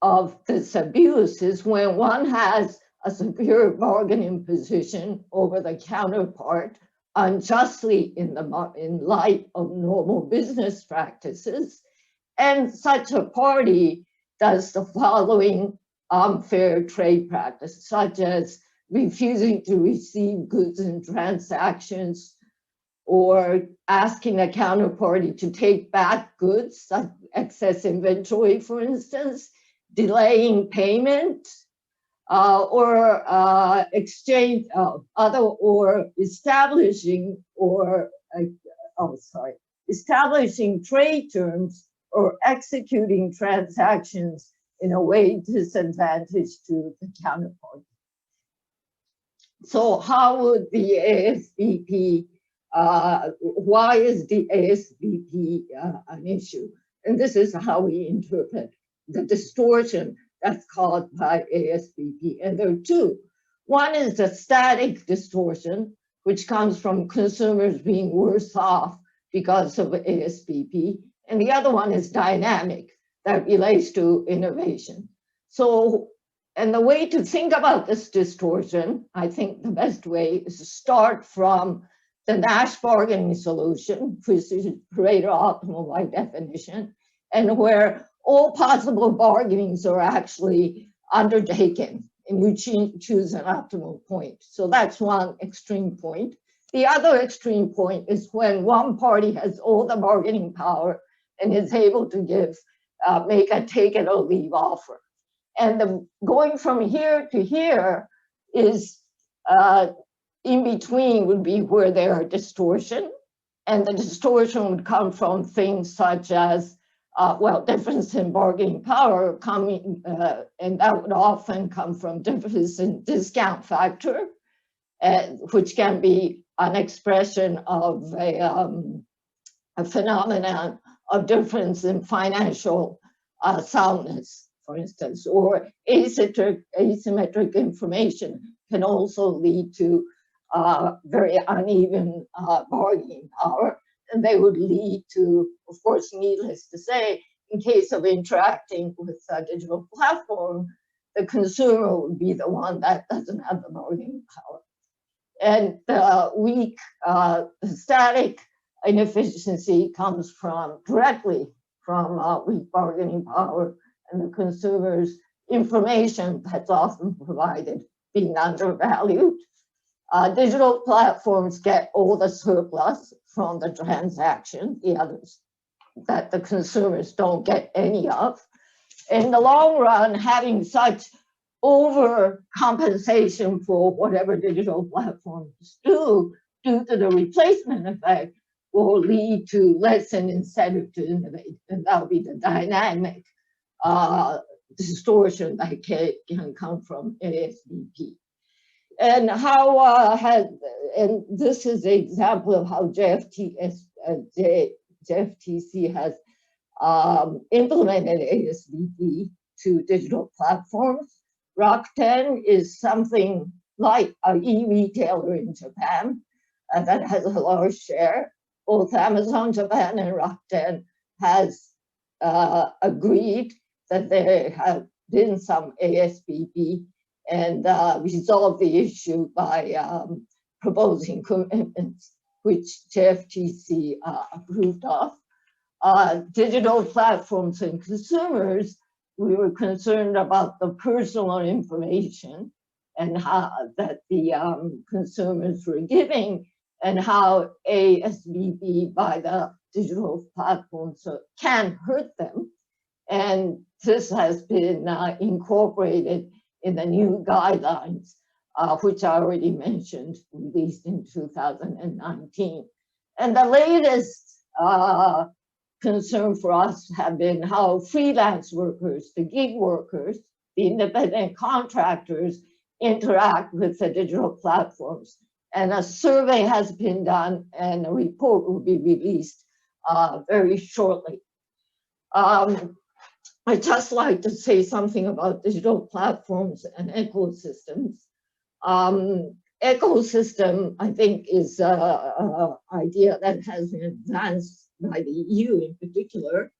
of this abuse is when one has a superior bargaining position over the counterpart unjustly in light of normal business practices, and such a party does the following unfair trade practice, such as refusing to receive goods and transactions, or asking a counterparty to take back goods, such excess inventory, for instance, delaying payment, or exchange or establishing establishing trade terms or executing transactions in a way disadvantage to the counterparty. So how would the ASBP, why is the ASBP an issue? And this is how we interpret the distortion that's caused by ASBP. And there are two. One is the static distortion, which comes from consumers being worse off because of ASBP. And the other one is dynamic, that relates to innovation. So, and the way to think about this distortion, I think the best way is to start from the Nash bargaining solution, which is Pareto optimal by definition, and where all possible bargainings are actually undertaken, and you choose an optimal point. So that's one extreme point. The other extreme point is when one party has all the bargaining power and is able to give, make a take it or leave offer. And going from here to here is in between would be where there are distortion, and the distortion would come from things such as difference in bargaining power coming, and that would often come from difference in discount factor, which can be an expression of a phenomenon of difference in financial soundness, for instance, or asymmetric information can also lead to very uneven bargaining power. And they would lead to, of course, needless to say, in case of interacting with a digital platform, the consumer would be the one that doesn't have the bargaining power. And weak static inefficiency comes directly from weak bargaining power and the consumer's information that's often provided being undervalued. Digital platforms get all the surplus from the transaction, the others that the consumers don't get any of. In the long run, having such overcompensation for whatever digital platforms do, due to the replacement effect, will lead to less an incentive to innovate. And that'll be the dynamic distortion that can come from ASBP. And how and this is an example of how JFTC has implemented ASBP to digital platforms. Rakuten is something like an e-retailer in Japan that has a large share. Both Amazon Japan and Rakuten has agreed that there have been some ASBP and resolve the issue by proposing commitments, which JFTC approved of. Digital platforms and consumers, we were concerned about the personal information and how that the consumers were giving, and how ASBP by the digital platforms can hurt them. And this has been incorporated in the new guidelines, which I already mentioned, released in 2019. And the latest concern for us have been how freelance workers, the gig workers, the independent contractors interact with the digital platforms. And a survey has been done and a report will be released very shortly. I'd just like to say something about digital platforms and ecosystems. Ecosystem, I think, is an idea that has been advanced by the EU in particular.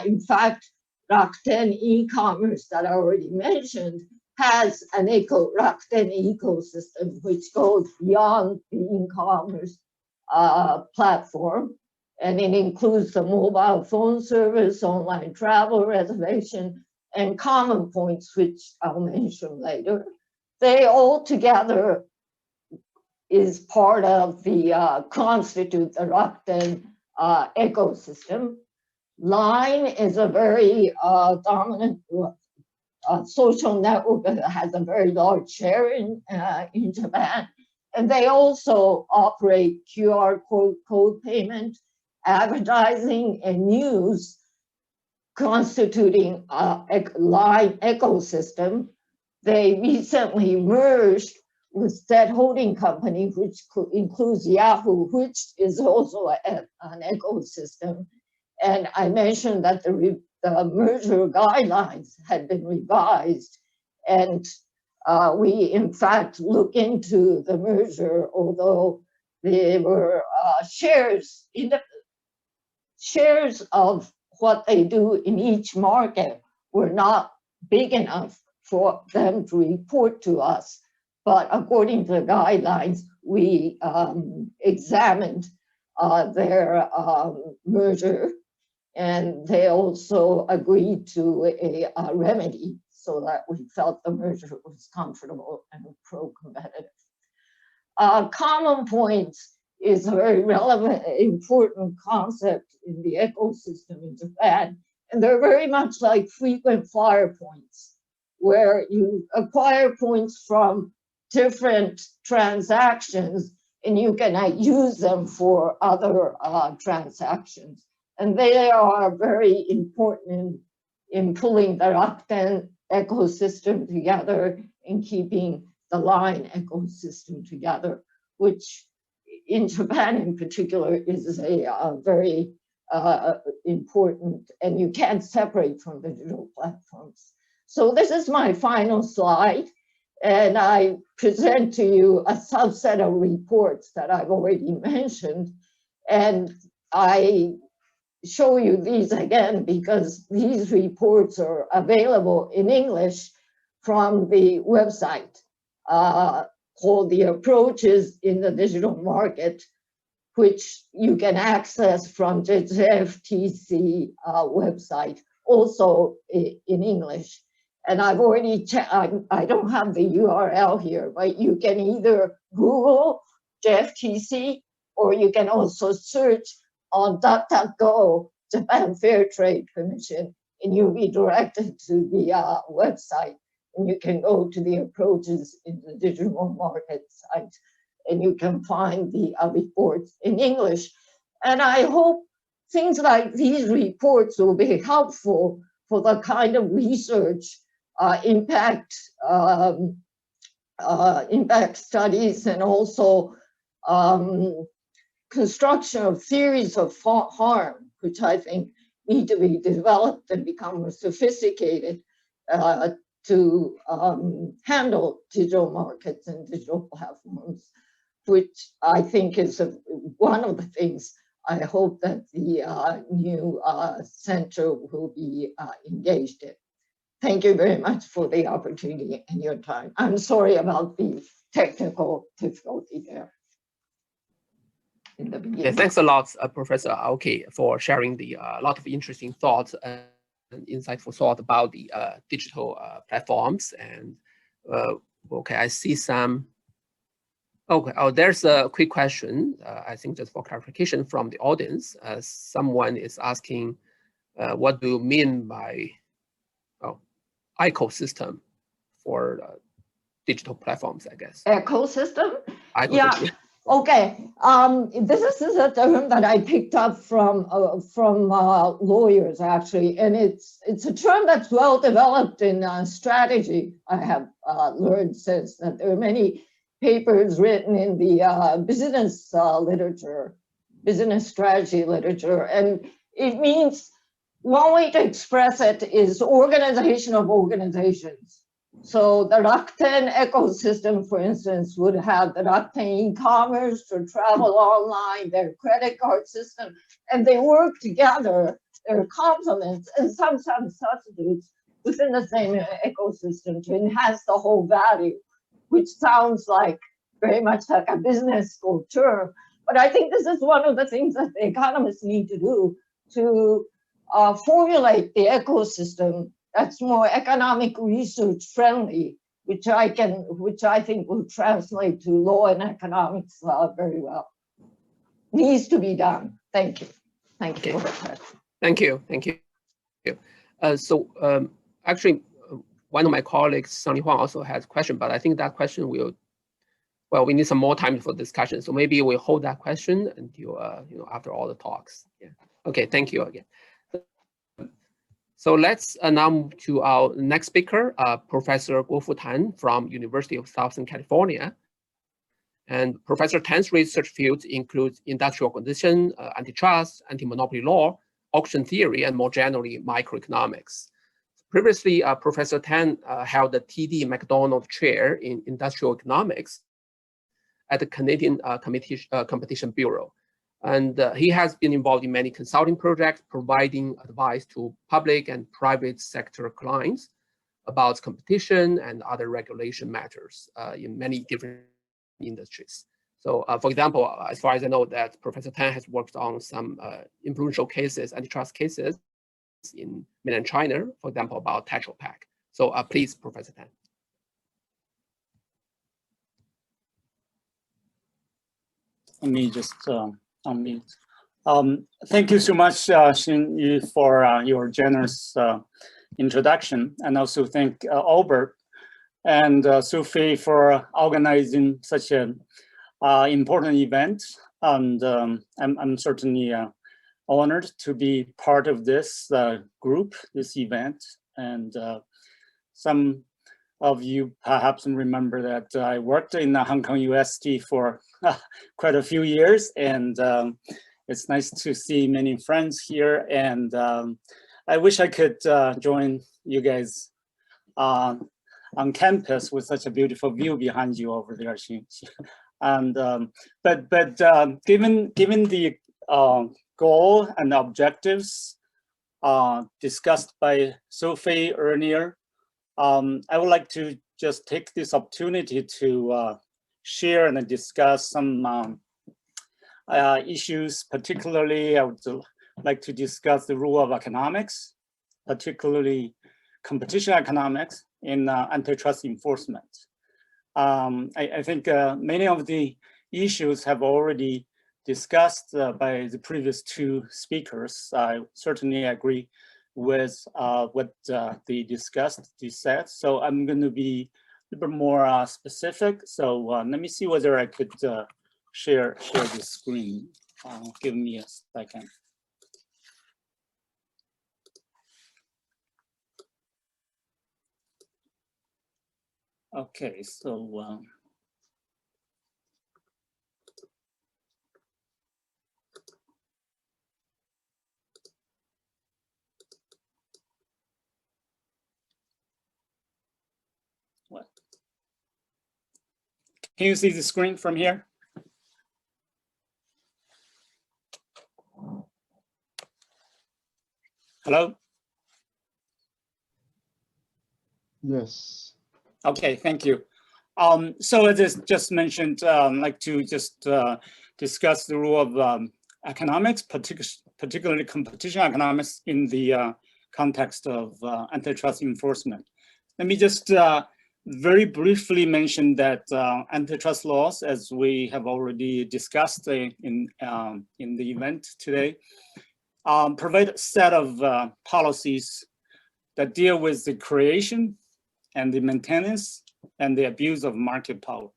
In fact, Rakuten e-commerce that I already mentioned has an Rakuten ecosystem which goes beyond the e-commerce platform. And it includes the mobile phone service, online travel reservation, and common points, which I'll mention later. They all together is part of the constitute the Rakuten ecosystem. Line is a very dominant social network that has a very large share in Japan. And they also operate QR code payment, advertising, and news, constituting a Line ecosystem. They recently merged with that holding company, which includes Yahoo, which is also an ecosystem. And I mentioned that the merger guidelines had been revised, and we in fact look into the merger, although there were shares of what they do in each market were not big enough for them to report to us. But according to the guidelines, we examined their merger, and they also agreed to a remedy so that we felt the merger was comfortable and pro-competitive. Common points is a very relevant, important concept in the ecosystem in Japan. And they're very much like frequent flyer points, where you acquire points from different transactions and you can use them for other transactions. And they are very important in pulling the Rakuten ecosystem together and keeping the Line ecosystem together, which in Japan in particular is a very important, and you can't separate from the digital platforms. So this is my final slide, and I present to you a subset of reports that I've already mentioned, and I show you these again because these reports are available in English from the website called The Approaches in the Digital Market, which you can access from the FTC website, also in English. And I've already checked, I don't have the URL here, but you can either Google JFTC, or you can also search on DuckDuckGo, Japan Fair Trade Commission, and you'll be directed to the website. And you can go to the Approaches in the Digital Market site, and you can find the reports in English. And I hope things like these reports will be helpful for the kind of research, impact studies, and also construction of theories of harm, which I think need to be developed and become more sophisticated to handle digital markets and digital platforms, which I think is one of the things I hope that the new center will be engaged in. Thank you very much for the opportunity and your time. I'm sorry about the technical difficulty there in the beginning. Yeah, thanks a lot, Professor Aoki, for sharing the lot of interesting thoughts and insightful thought about the digital platforms. And okay, I see some. Okay, oh, there's a quick question. I think just for clarification from the audience. Someone is asking, what do you mean by ecosystem for digital platforms, I guess? Ecosystem? Ecosystem. Yeah. Okay. This is a term that I picked up from lawyers, actually, and it's a term that's well developed in strategy. I have learned since that there are many papers written in the business literature, business strategy literature, and it means one way to express it is organization of organizations. So the Rakuten ecosystem, for instance, would have the Rakuten e-commerce to travel online, their credit card system, and they work together there are complements and sometimes substitutes within the same ecosystem to enhance the whole value, which sounds like very much like a business school term. But I think this is one of the things that the economists need to do to formulate the ecosystem that's more economic research friendly, which I think will translate to law and economics very well. Needs to be done. Thank you. Thank you. Thank you. Thank you. Actually, one of my colleagues, Xinyu Hua, also has a question, but I think that question will, well, we need some more time for discussion. So maybe we'll hold that question until, after all the talks. Yeah. Okay, thank you again. So let's now move to our next speaker, Professor Guofu Tan from University of Southern California. And Professor Tan's research fields include industrial condition, antitrust, anti-monopoly law, auction theory, and more generally, microeconomics. Previously, Professor Tan held the TD McDonald Chair in Industrial Economics at the Canadian Competition Bureau. And he has been involved in many consulting projects, providing advice to public and private sector clients about competition and other regulation matters in many different industries. So, for example, as far as I know, that Professor Tan has worked on some influential cases, antitrust cases in mainland China, for example, about Tetra Pak. So, please, Professor Tan. Let me just unmute. Thank you so much, Xinyu, for your generous introduction, and also thank Albert and Sophie for organizing such an important event. And I'm certainly honored to be part of this group, this event. And some of you perhaps remember that I worked in the Hong Kong UST for quite a few years, and it's nice to see many friends here. And I wish I could join you guys on campus with such a beautiful view behind you over there. And but given the goal and objectives discussed by Sophie earlier, I would like to just take this opportunity to share and discuss some issues. Particularly, I would like to discuss the role of economics, particularly competition economics in antitrust enforcement. I think many of the issues have already discussed by the previous two speakers. I certainly agree with what they discussed, they said. So I'm going to be a little bit more specific. So let me see whether I could share the screen. Give me a second. Okay, so what? Can you see the screen from here? Hello? Yes. Okay, thank you. So as just mentioned, I'd like to just discuss the role of economics, particularly competition economics in the context of antitrust enforcement. Let me just very briefly mention that antitrust laws, as we have already discussed in the event today, provide a set of policies that deal with the creation and the maintenance and the abuse of market power.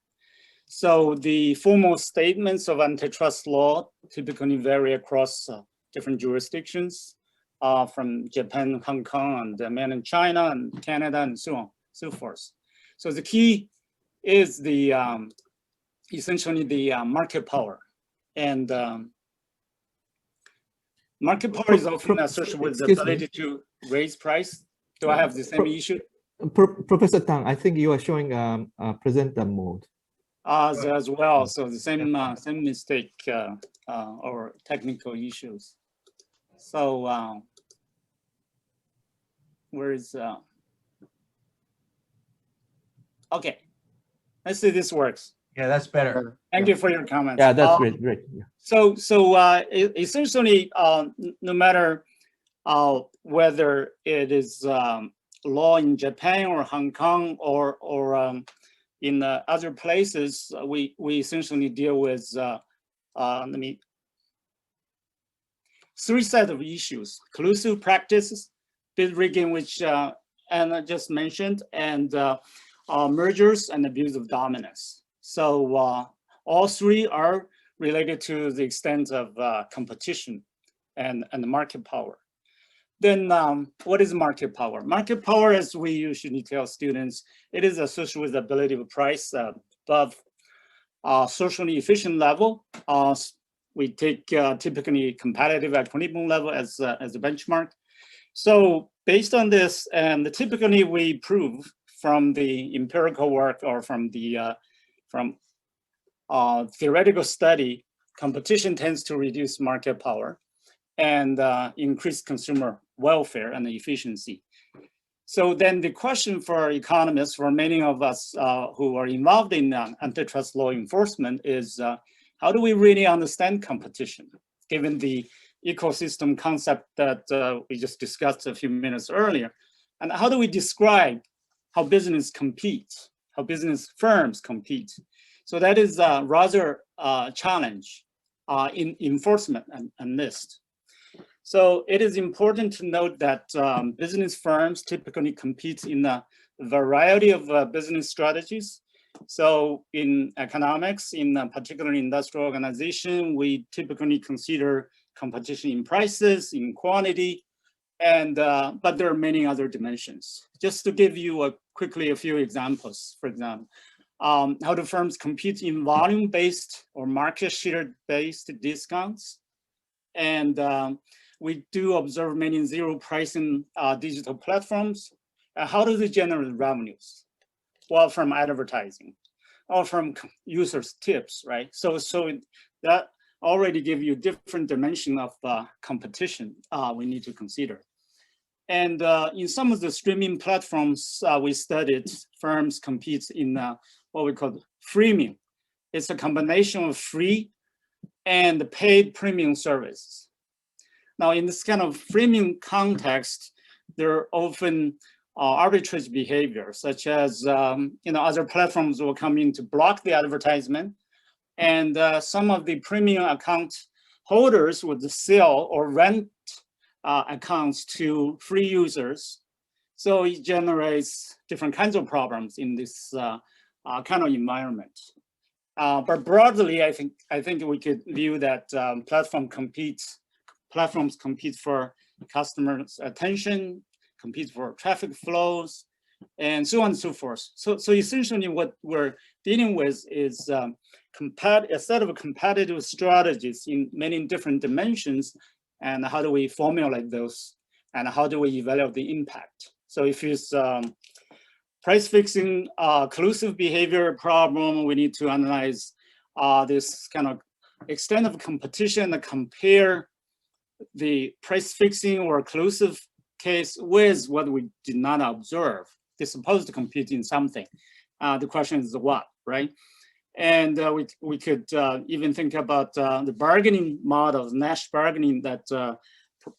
So the formal statements of antitrust law typically vary across different jurisdictions, from Japan, Hong Kong, and mainland China, and Canada, and so on, so forth. So the key is the essentially the market power, and market power is often associated with the ability to raise price. Do I have the same issue? Professor Tang, I think you are showing presenter mode. As well, so the same same mistake or technical issues. So where is, okay, let's see this works. Yeah, that's better. Thank you for your comments. Yeah, that's great. Great. Yeah. So essentially, no matter whether it is law in Japan or Hong Kong or in other places, we essentially deal with three sets of issues: collusive practices, bid rigging, which Anna just mentioned, and mergers and abuse of dominance. So all three are related to the extent of competition and the market power. Then what is market power? Market power, as we usually tell students, it is associated with the ability of price above socially efficient level. We take typically competitive equilibrium level as a benchmark. So based on this, and typically we prove from the empirical work or from the theoretical study, competition tends to reduce market power and increase consumer welfare and efficiency. So then the question for economists, for many of us who are involved in antitrust law enforcement is, how do we really understand competition, given the ecosystem concept that we just discussed a few minutes earlier? And how do we describe how business competes, how business firms compete? So that is rather a challenge in enforcement and NIST. So it is important to note that business firms typically compete in a variety of business strategies. So in economics, in particularly industrial organization, we typically consider competition in prices, in quantity, and but there are many other dimensions. Just to give you quickly a few examples, for example, how do firms compete in volume-based or market share-based discounts? And we do observe many zero pricing digital platforms. How do they generate revenues? Well, from advertising or from users' tips, right? So that already give you different dimension of competition we need to consider. And in some of the streaming platforms we studied, firms compete in what we call freemium. It's a combination of free and paid premium services. Now, in this kind of freemium context, there are often arbitrage behavior, such as other platforms will come in to block the advertisement, and some of the premium account holders would sell or rent accounts to free users. So it generates different kinds of problems in this kind of environment. But broadly, I think we could view that platforms compete for customers' attention, compete for traffic flows, and so on and so forth. So essentially what we're dealing with is a set of competitive strategies in many different dimensions, and how do we formulate those, and how do we evaluate the impact? So if it's price fixing, collusive behavior problem, we need to analyze this kind of extent of competition and compare the price fixing or collusive case with what we did not observe. They're supposed to compete in something. The question is what, right? And we could even think about the bargaining models, Nash bargaining that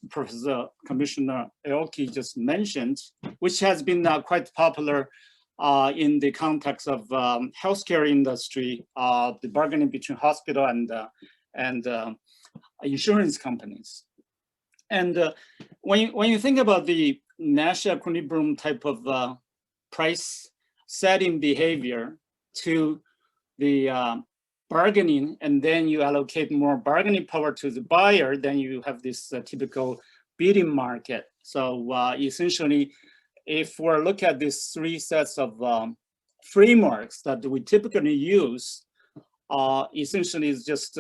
Professor Commissioner Aoki just mentioned, which has been quite popular in the context of healthcare industry, the bargaining between hospital and insurance companies. And when you think about the Nash equilibrium type of price setting behavior to the bargaining, and then you allocate more bargaining power to the buyer, then you have this typical bidding market. So essentially, if we're looking at these three sets of frameworks that we typically use, essentially is just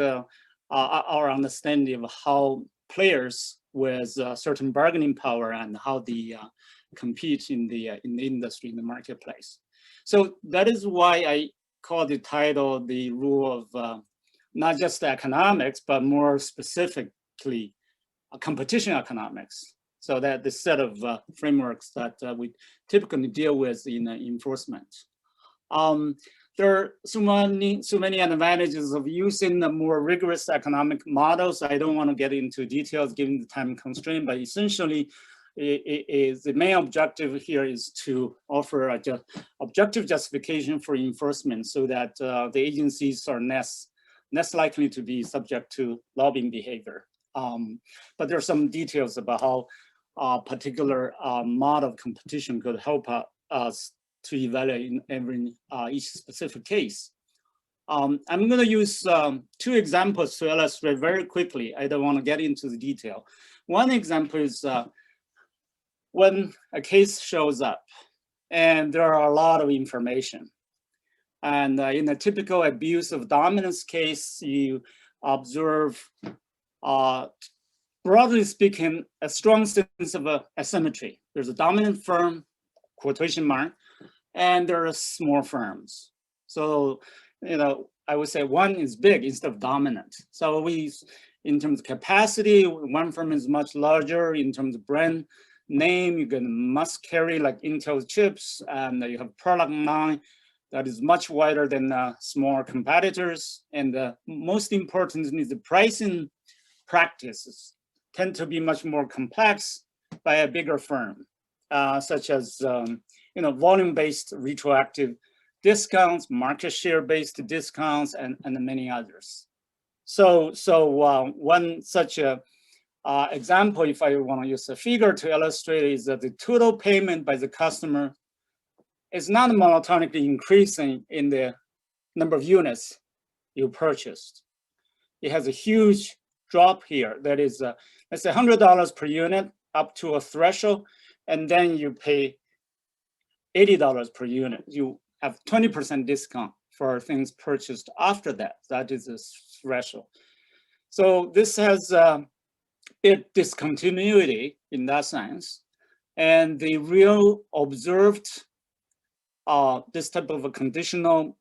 our understanding of how players with certain bargaining power and how they compete in the industry, in the marketplace. So that is why I call the title the rule of not just economics, but more specifically competition economics. So that the set of frameworks that we typically deal with in enforcement. There are so many advantages of using the more rigorous economic models. I don't want to get into details given the time constraint, but essentially, the main objective here is to offer a objective justification for enforcement so that the agencies are less likely to be subject to lobbying behavior. But there are some details about how a particular model of competition could help us to evaluate in each specific case. I'm going to use 2 examples to illustrate very quickly. I don't want to get into the detail. One example is when a case shows up and there are a lot of information. And in a typical abuse of dominance case, you observe, broadly speaking, a strong sense of asymmetry. There's a dominant firm, quotation mark, and there are small firms. So, I would say one is big instead of dominant. So in terms of capacity, one firm is much larger. In terms of brand name, you must carry like Intel chips, and you have product line that is much wider than small competitors. And most importantly, the pricing practices tend to be much more complex by a bigger firm, such as volume-based retroactive discounts, market share-based discounts, and many others. So one such a example, if I want to use a figure to illustrate, is that the total payment by the customer is not monotonically increasing in the number of units you purchased. It has a huge drop here. That is, let's say $100 per unit up to a threshold, and then you pay $80 per unit. You have 20% discount for things purchased after that. That is a threshold. So this has bit discontinuity in that sense. And the real observed this type of a conditional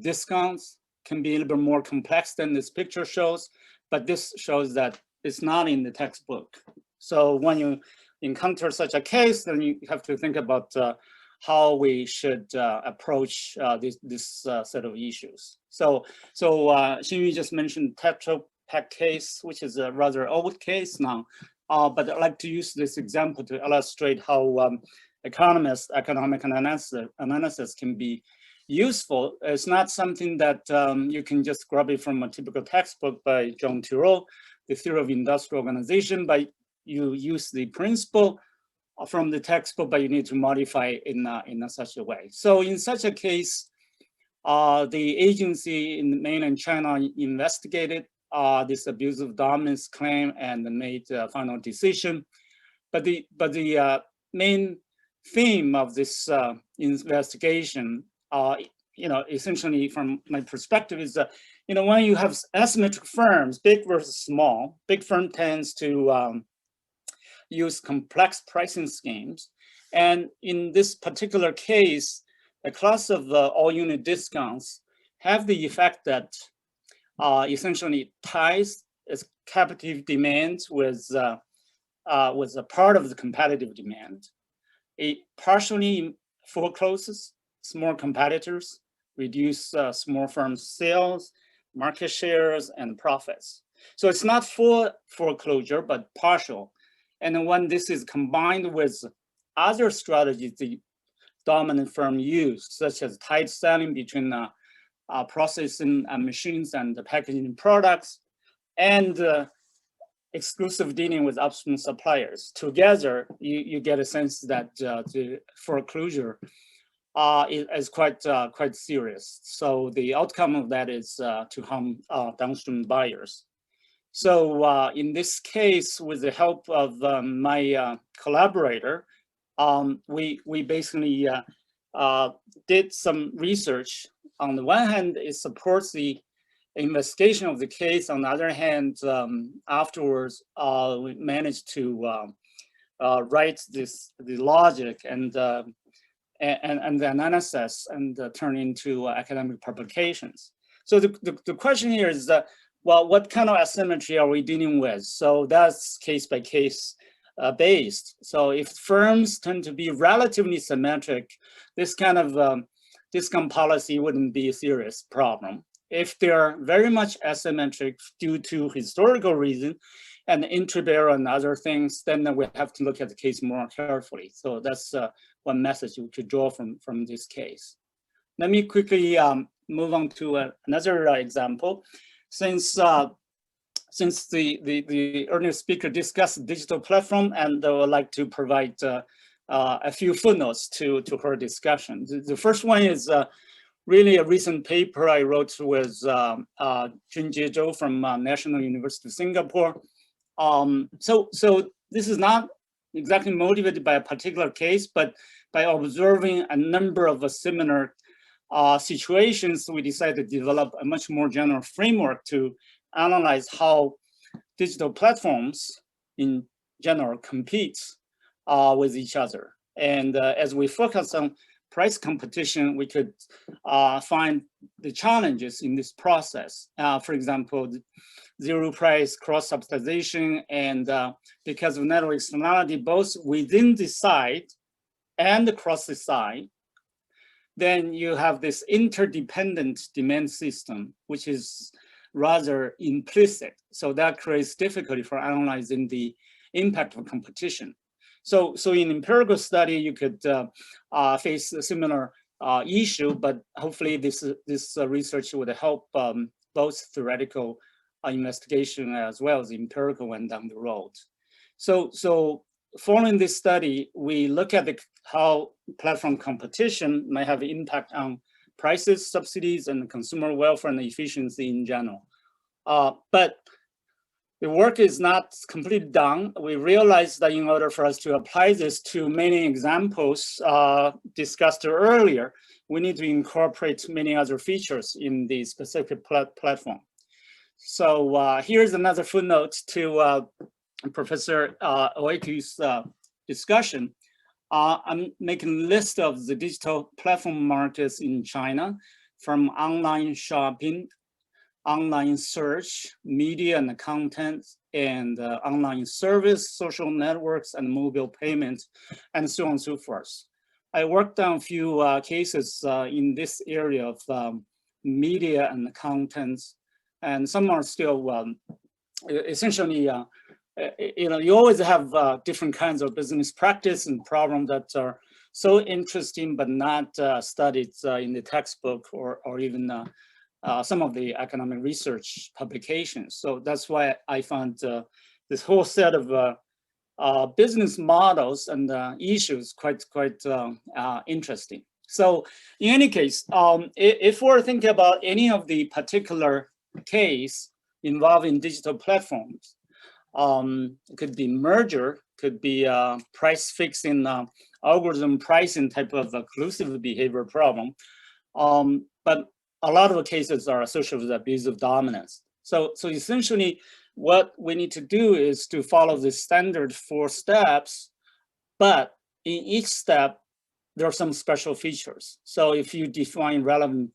discounts can be a little bit more complex than this picture shows, but this shows that it's not in the textbook. So when you encounter such a case, then you have to think about how we should approach this set of issues. So Xinyu just mentioned Tetra Pak case, which is a rather old case now, but I'd like to use this example to illustrate how economic analysis can be useful. It's not something that you can just grab it from a typical textbook by John Tirole, The Theory of Industrial Organization, but you use the principle from the textbook, but you need to modify it in such a way. So in such a case, the agency in mainland China investigated this abuse of dominance claim and made a final decision. But the main theme of this investigation, essentially from my perspective, is that when you have asymmetric firms, big versus small, big firm tends to use complex pricing schemes, and in this particular case, a class of all unit discounts have the effect that essentially ties its captive demand with a part of the competitive demand. It partially forecloses small competitors, reduce small firms' sales, market shares, and profits. So it's not full foreclosure, but partial. And when this is combined with other strategies the dominant firm use, such as tight selling between processing machines and the packaging products, and exclusive dealing with upstream suppliers, together you get a sense that the foreclosure is quite serious. So the outcome of that is to harm downstream buyers. So in this case, with the help of my collaborator, we basically did some research. On the one hand, it supports the investigation of the case. On the other hand, afterwards, we managed to write the logic and the analysis and turn into academic publications. So the question here is that, well, what kind of asymmetry are we dealing with? So that's case by case based. So if firms tend to be relatively symmetric, this kind of discount policy wouldn't be a serious problem. If they're very much asymmetric due to historical reason and entry barrier and other things, then we have to look at the case more carefully. So that's one message we could draw from this case. Let me quickly move on to another example. Since the earlier speaker discussed digital platform, and I would like to provide a few footnotes to her discussion. The first one is really a recent paper I wrote with Junjie Zhou from National University of Singapore. So this is not exactly motivated by a particular case, but by observing a number of similar situations, we decided to develop a much more general framework to analyze how digital platforms in general compete with each other. And as we focus on price competition, we could find the challenges in this process. For example, zero price, cross subsidization, and because of network externality, both within the site and across the site, then you have this interdependent demand system, which is rather implicit. So that creates difficulty for analyzing the impact of competition. So in empirical study, you could face a similar issue, but hopefully this research would help both theoretical investigation as well as empirical one down the road. So following this study, we look at how platform competition might have impact on prices, subsidies, and consumer welfare and efficiency in general. But the work is not completely done. We realized that in order for us to apply this to many examples discussed earlier, we need to incorporate many other features in the specific platform. So here's another footnote to Professor Aoki's discussion. I'm making a list of the digital platform markets in China, from online shopping, online search, media and content, and online service, social networks, and mobile payments, and so on and so forth. I worked on a few cases in this area of media and content, and some are still essentially, you always have different kinds of business practice and problems that are so interesting but not studied in the textbook or even some of the economic research publications. So that's why I found this whole set of business models and issues quite interesting. So in any case, if we're thinking about any of the particular case involving digital platforms, it could be merger, could be price fixing, algorithm pricing type of occlusive behavior problem. But a lot of the cases are associated with abuse of dominance. So essentially what we need to do is to follow the standard 4 steps, but in each step, there are some special features. So if you define relevant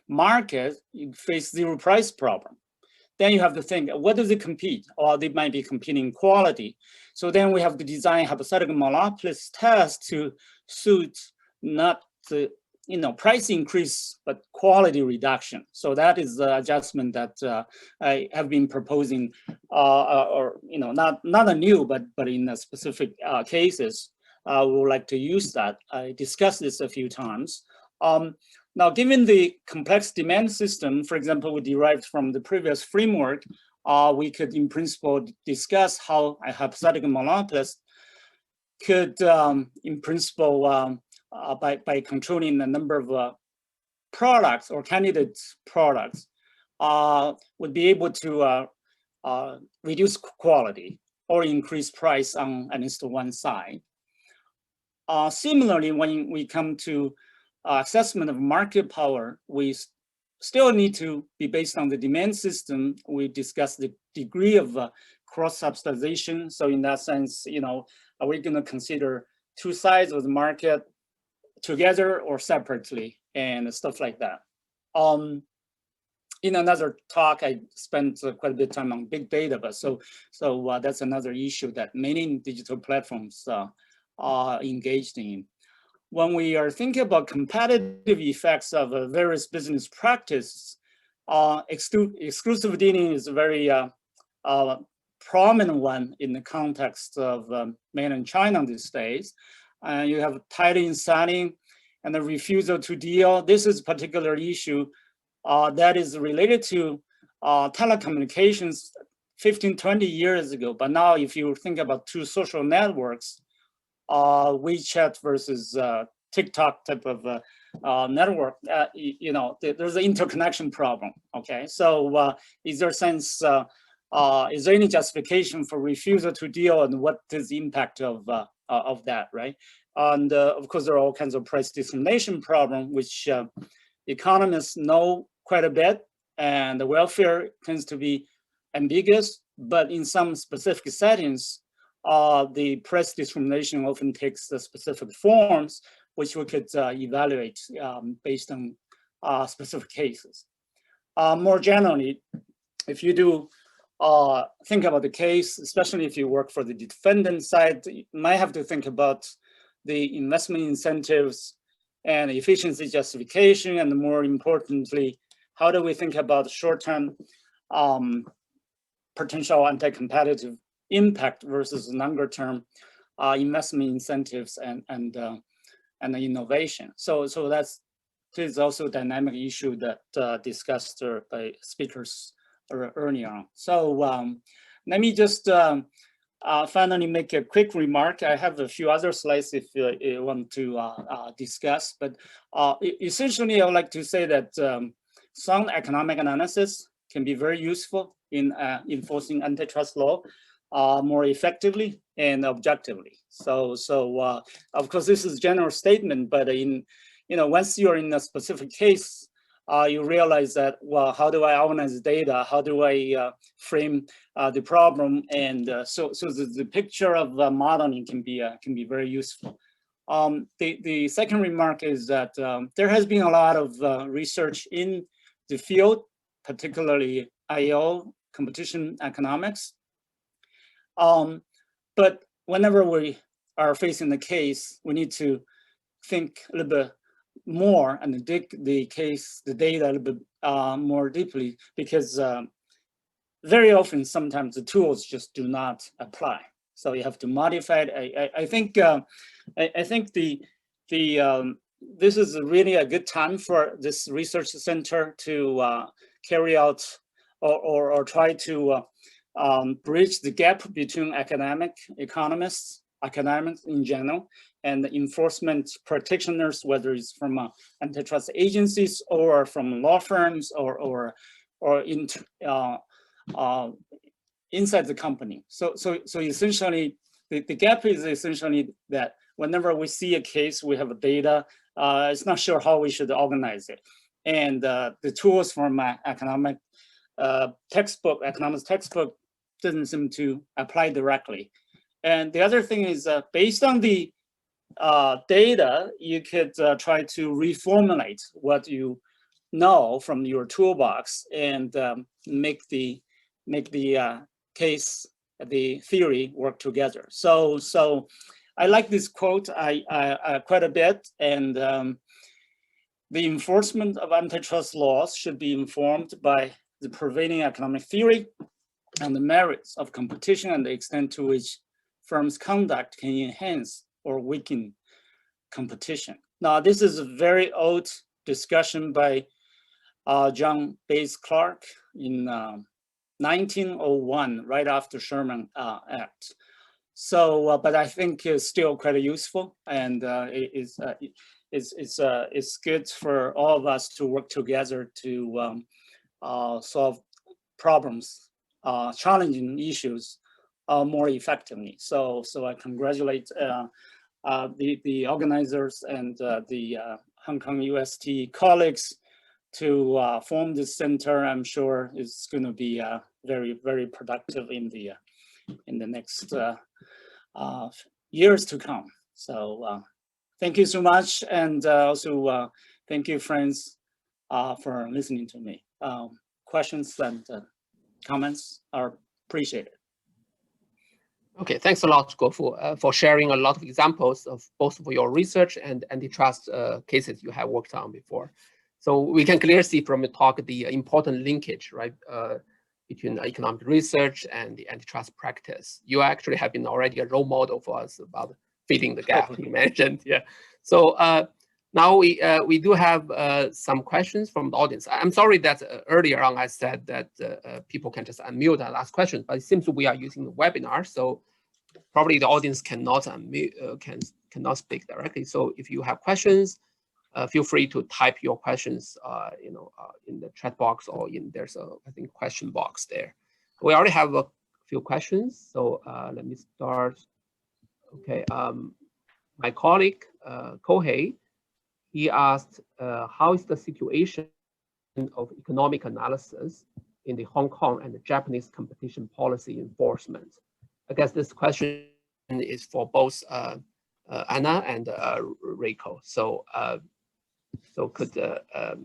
market, you face zero price problem. Then you have to think, what does it compete? Or they might be competing quality. So then we have to design hypothetical monopolist test to suit not the price increase, but quality reduction. So that is the adjustment that I have been proposing, or not a new, but in specific cases, we would like to use that. I discussed this a few times. Now, given the complex demand system, for example, we derived from the previous framework, we could, in principle, discuss how a hypothetical monopolist could, in principle, by controlling the number of products or candidate products, would be able to reduce quality or increase price on at least one side. Similarly, when we come to assessment of market power, we still need to be based on the demand system. We discussed the degree of cross-subsidization. So in that sense, are we going to consider two sides of the market together or separately and stuff like that. in another talk, I spent quite a bit of time on big data, but so that's another issue that many digital platforms are engaged in. When we are thinking about competitive effects of various business practice, exclusive dealing is a very prominent one in the context of mainland China these days. You have titling selling and the refusal to deal. This is a particular issue that is related to telecommunications 15, 20 years ago. But now if you think about two social networks, WeChat versus TikTok type of network, you know, there's an interconnection problem, okay? So is there sense, is there any justification for refusal to deal, and what is the impact of that, right? And of course, there are all kinds of price discrimination problem, which economists know quite a bit, and the welfare tends to be ambiguous, but in some specific settings, the price discrimination often takes the specific forms, which we could evaluate based on specific cases. More generally, if you do think about the case, especially if you work for the defendant side, you might have to think about the investment incentives and efficiency justification, and more importantly, how do we think about short-term potential anti-competitive impact versus longer-term investment incentives and the innovation. So this is also a dynamic issue that discussed by speakers earlier on. So let me just finally make a quick remark. I have a few other slides if you want to discuss, but essentially I would like to say that sound economic analysis can be very useful in enforcing antitrust law more effectively and objectively. So of course this is a general statement, but once you're in a specific case, you realize that, well, how do I organize data? How do I frame the problem? And so the picture of modeling can be very useful. The second remark is that there has been a lot of research in the field, particularly IO, competition economics. But whenever we are facing the case, we need to think a little bit more and dig the data a little bit more deeply, because very often, sometimes the tools just do not apply. So you have to modify it. I think this is really a good time for this research center to carry out or try to bridge the gap between economists in general, and the enforcement practitioners, whether it's from antitrust agencies or from law firms or inside the company. So essentially, the gap is essentially that whenever we see a case, we have data, it's not sure how we should organize it. And the tools from economics textbook doesn't seem to apply directly. And the other thing is based on the data, you could try to reformulate what you know from your toolbox and make the case, the theory work together. So I like this quote quite a bit, and the enforcement of antitrust laws should be informed by the prevailing economic theory and the merits of competition and the extent to which firms' conduct can enhance or weaken competition. Now, this is a very old discussion by John Bates Clark in 1901, right after Sherman Act. So, but I think it's still quite useful, and it's good for all of us to work together to solve problems, challenging issues more effectively. So I congratulate the organizers and the Hong Kong UST colleagues to form this center. I'm sure it's going to be very, very productive in the next years to come. So thank you so much, and also thank you, friends, for listening to me. questions and comments are appreciated. Okay, thanks a lot, Guofu, for sharing a lot of examples of both of your research and antitrust cases you have worked on before. So we can clearly see from the talk the important linkage, right, between economic research and the antitrust practice. You actually have been already a role model for us about filling the gap you mentioned. Yeah. So now we do have some questions from the audience. I'm sorry that earlier on I said that people can just unmute and ask questions, but it seems we are using the webinar, so probably the audience cannot unmute, cannot speak directly. So if you have questions, feel free to type your questions, in the chat box, or there's a, I think, question box there. We already have a few questions, so let me start. Okay, my colleague Kohei, he asked, how is the situation of economic analysis in the Hong Kong and the Japanese competition policy enforcement? I guess this question is for both Anna and Reiko. So, could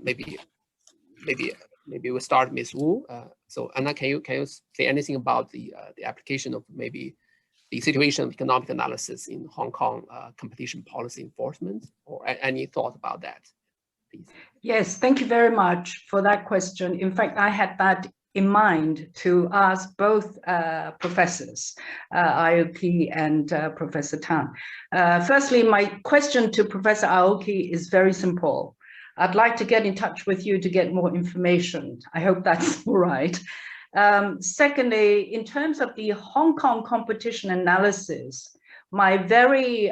maybe we'll start Ms. Wu. So Anna, can you say anything about the application of maybe the situation of economic analysis in Hong Kong competition policy enforcement, or any thought about that, please? Yes, thank you very much for that question. In fact, I had that in mind to ask both professors, Aoki and Professor Tan. Firstly, my question to Professor Aoki is very simple. I'd like to get in touch with you to get more information. I hope that's all right. Secondly, in terms of the Hong Kong competition analysis, my very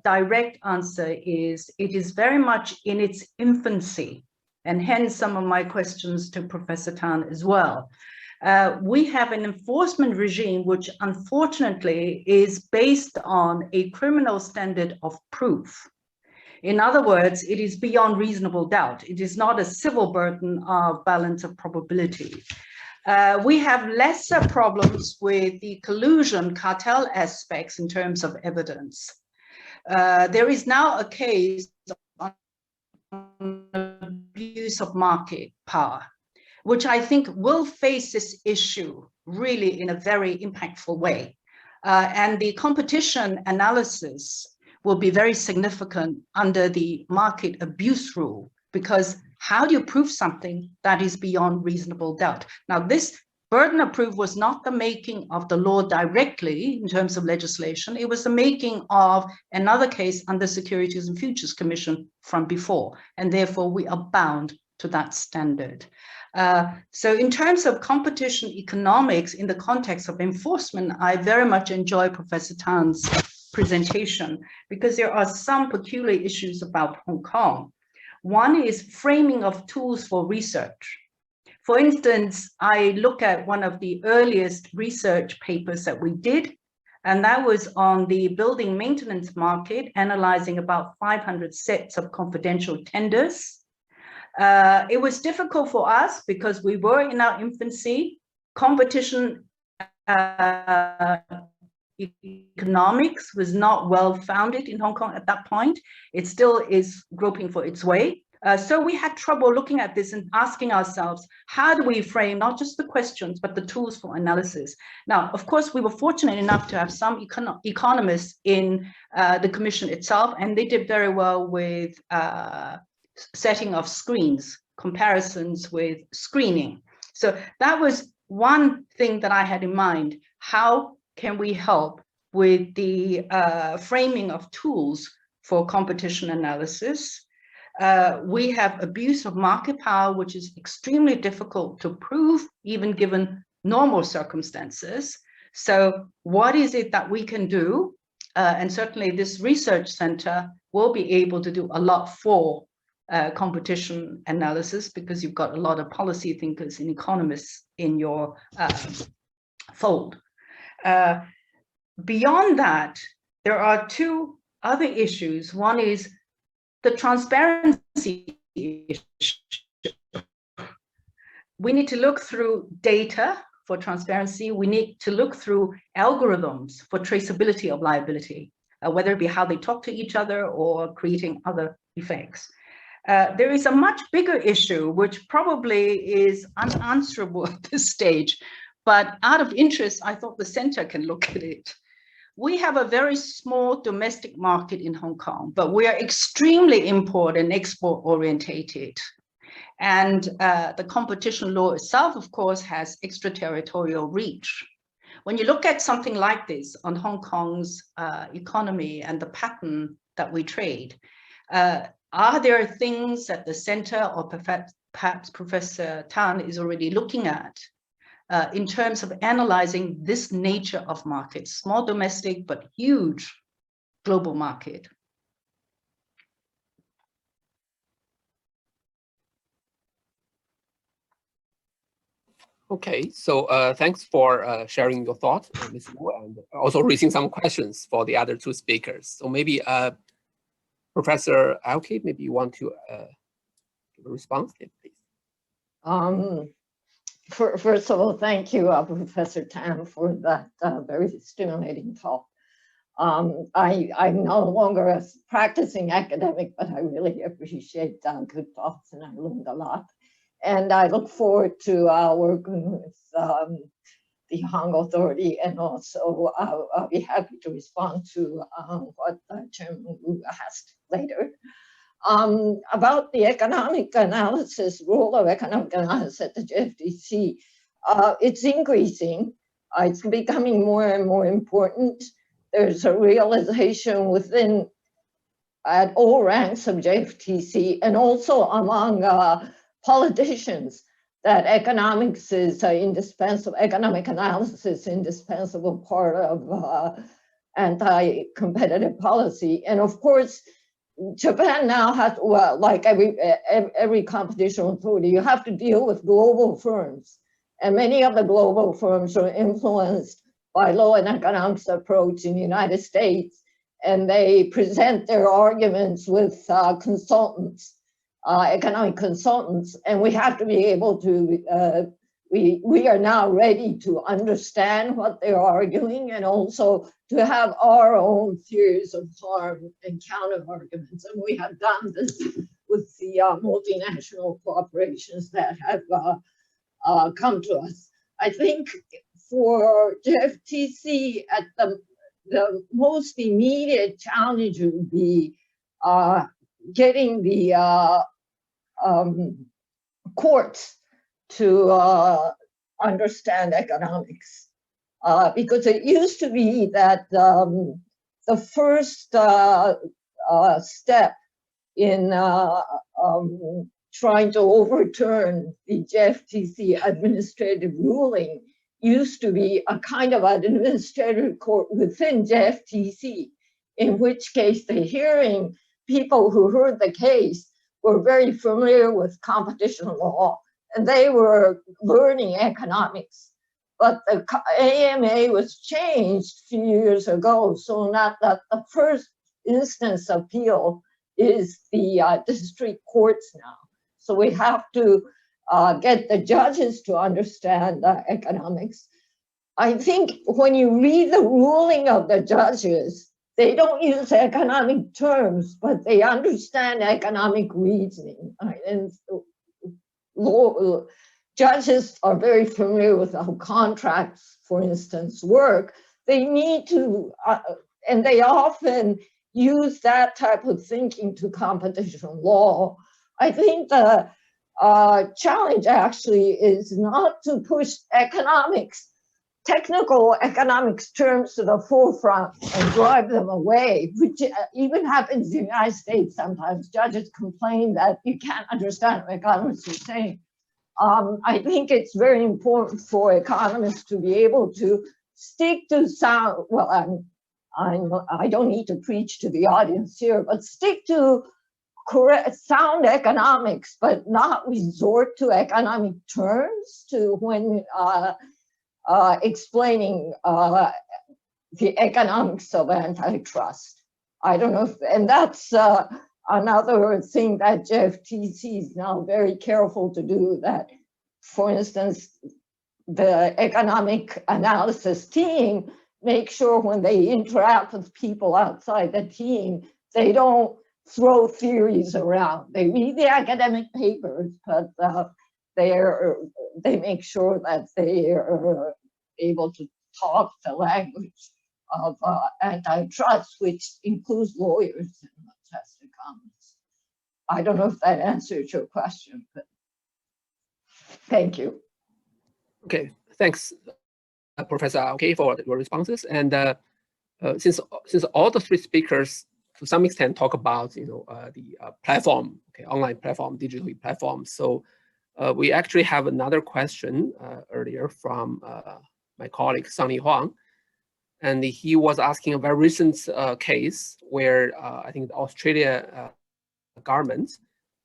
direct answer is it is very much in its infancy, and hence some of my questions to Professor Tan as well. We have an enforcement regime which unfortunately is based on a criminal standard of proof. In other words, it is beyond reasonable doubt. It is not a civil burden of balance of probability. We have lesser problems with the collusion cartel aspects in terms of evidence. There is now a case on abuse of market power, which I think will face this issue really in a very impactful way. And the competition analysis will be very significant under the market abuse rule, because how do you prove something that is beyond reasonable doubt? Now, this burden of proof was not the making of the law directly in terms of legislation. It was the making of another case under Securities and Futures Commission from before, and therefore we are bound to that standard. So in terms of competition economics in the context of enforcement, I very much enjoy Professor Tan's presentation, because there are some peculiar issues about Hong Kong. One is framing of tools for research. For instance, I look at one of the earliest research papers that we did, and that was on the building maintenance market, analyzing about 500 sets of confidential tenders. It was difficult for us because we were in our infancy. Competition economics was not well founded in Hong Kong at that point. It still is groping for its way. So we had trouble looking at this and asking ourselves, how do we frame not just the questions, but the tools for analysis? Now, of course, we were fortunate enough to have some economists in the commission itself, and they did very well with setting of screens, comparisons with screening. So that was one thing that I had in mind. How can we help with the framing of tools for competition analysis? We have abuse of market power, which is extremely difficult to prove, even given normal circumstances. So what is it that we can do? And certainly this research center will be able to do a lot for competition analysis, because you've got a lot of policy thinkers and economists in your fold. Beyond that, there are two other issues. One is the transparency issue. We need to look through data for transparency. We need to look through algorithms for traceability of liability, whether it be how they talk to each other or creating other effects. There is a much bigger issue, which probably is unanswerable at this stage, but out of interest, I thought the center can look at it. We have a very small domestic market in Hong Kong, but we are extremely import and export orientated. And the competition law itself, of course, has extraterritorial reach. When you look at something like this on Hong Kong's economy and the pattern that we trade, are there things that the center or perhaps Professor Tan is already looking at in terms of analyzing this nature of markets, small domestic, but huge global market? Okay, so thanks for sharing your thoughts, Ms. Wu, and also raising some questions for the other two speakers. So maybe Professor Aoki, maybe you want to give a response, please. First of all, thank you, Professor Tan, for that very stimulating talk. I'm no longer a practicing academic, but I really appreciate good talks, and I learned a lot. And I look forward to working with the Hong Authority, and also I'll be happy to respond to what Chairman Wu asked later. About the economic analysis, role of economic analysis at the GFTC, it's increasing. It's becoming more and more important. There's a realization within, at all ranks of GFTC, and also among politicians, that economics is indispensable, economic analysis is indispensable part of anti-competitive policy. And of course, Japan now has, well, like every competition authority, you have to deal with global firms. And many of the global firms are influenced by law and economics approach in the United States. And they present their arguments with consultants, economic consultants. And we have to be able to, we are now ready to understand what they're arguing, and also to have our own theories of harm and counter arguments. And we have done this with the multinational corporations that have come to us. I think for GFTC, at the most immediate challenge would be getting the courts to understand economics. Because it used to be that the first step in trying to overturn the GFTC administrative ruling used to be a kind of administrative court within GFTC, in which case the hearing people who heard the case were very familiar with competition law, and they were learning economics. But the AMA was changed a few years ago, so not that the first instance appeal is the district courts now. So we have to get the judges to understand economics. I think when you read the ruling of the judges, they don't use economic terms, but they understand economic reasoning. And judges are very familiar with how contracts, for instance, work. They need to, and they often use that type of thinking to competition law. I think the challenge actually is not to push economics, technical economics terms to the forefront and drive them away, which even happens in the United States sometimes. Judges complain that you can't understand what economists are saying. I think it's very important for economists to be able to stick to sound, well, I don't need to preach to the audience here, but stick to correct, sound economics, but not resort to economic terms to when explaining the economics of antitrust. I don't know, and that's another thing that GFTC is now very careful to do, that, for instance, the economic analysis team make sure when they interact with people outside the team, they don't throw theories around. They read the academic papers, but they make sure that they are able to talk the language of antitrust, which includes lawyers and not just economists. I don't know if that answers your question, but thank you. Okay, thanks, Professor Aoki, for your responses. And since all the three speakers to some extent talk about the platform, okay, online platform, digital platform, so we actually have another question earlier from my colleague Sunny Huang, and he was asking a very recent case where I think the Australia government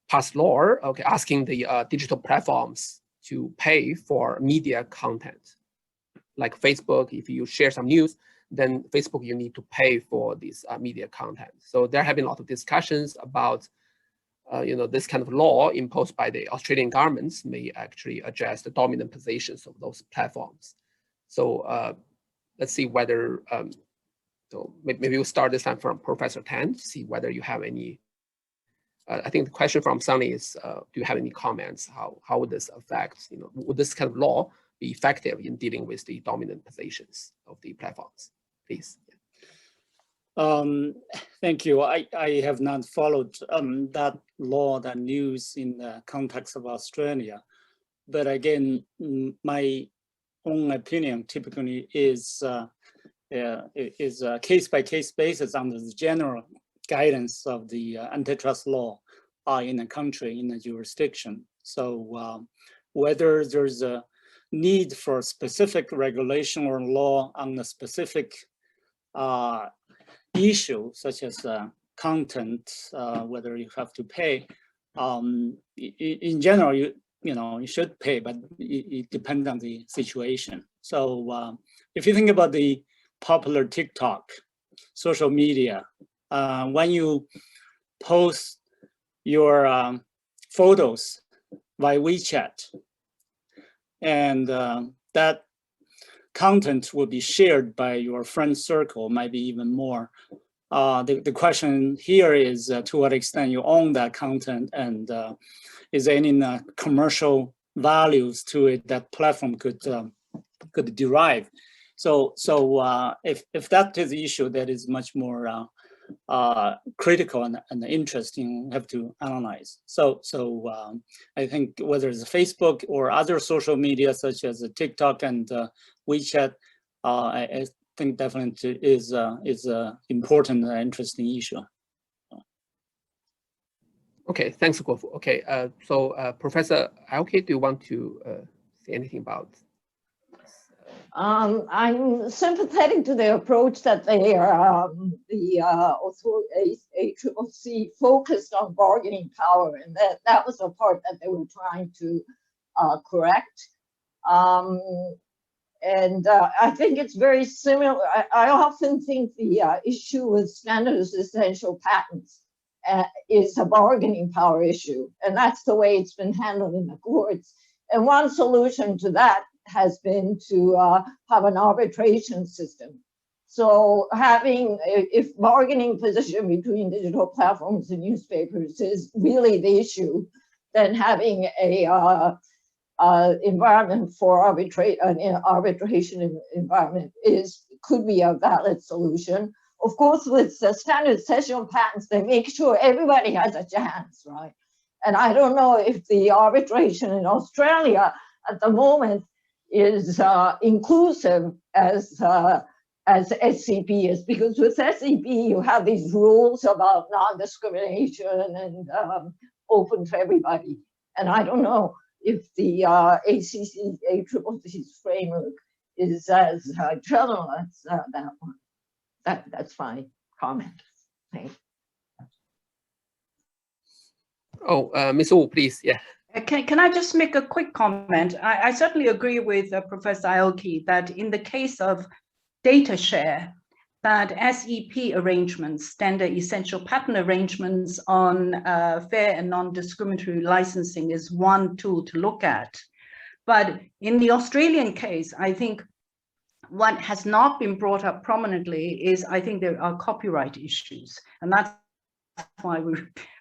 passed law, okay, asking the digital platforms to pay for media content, like Facebook. If you share some news, then Facebook, you need to pay for this media content. So there have been a lot of discussions about, this kind of law imposed by the Australian governments may actually address the dominant positions of those platforms. So let's see whether, so maybe we'll start this time from Professor Tan to see whether you have any. I think the question from Sunny is, do you have any comments? How would this affect, would this kind of law be effective in dealing with the dominant positions of the platforms? Please. Thank you. I have not followed that law, that news in the context of Australia. But again, my own opinion typically is a case-by-case basis under the general guidance of the antitrust law in a country, in a jurisdiction. So whether there's a need for specific regulation or law on a specific issue, such as content, whether you have to pay, in general, you should pay, but it depends on the situation. So if you think about the popular TikTok, social media, when you post your photos by WeChat, and that content will be shared by your friend circle, maybe even more. The question here is to what extent you own that content, and is there any commercial values to it that platform could derive? So if that is the issue, that is much more critical and interesting, have to analyze. So I think whether it's Facebook or other social media such as TikTok and WeChat, I think definitely is a important and interesting issue. Okay, thanks, Guofu. Okay, so Professor Aoki, do you want to say anything about? I'm sympathetic to the approach that they are, the HKUST focused on bargaining power, and that was the part that they were trying to correct. And I think it's very similar. I often think the issue with standards essential patents is a bargaining power issue, and that's the way it's been handled in the courts. And one solution to that has been to have an arbitration system. So if bargaining position between digital platforms and newspapers is really the issue, then having a environment for arbitration environment could be a valid solution. Of course, with the standard session patents, they make sure everybody has a chance, right? And I don't know if the arbitration in Australia at the moment is inclusive as SCP is, because with SCP you have these rules about non-discrimination and open to everybody. And I don't know if the ACC's framework is as general as that one. That's my comment. Thank you. Oh, Ms. Wu, please, yeah. Can I just make a quick comment? I certainly agree with Professor Aoki that in the case of data share, that SEP arrangements, standard essential patent arrangements on fair and non-discriminatory licensing is one tool to look at. But in the Australian case, I think what has not been brought up prominently is I think there are copyright issues. And that's why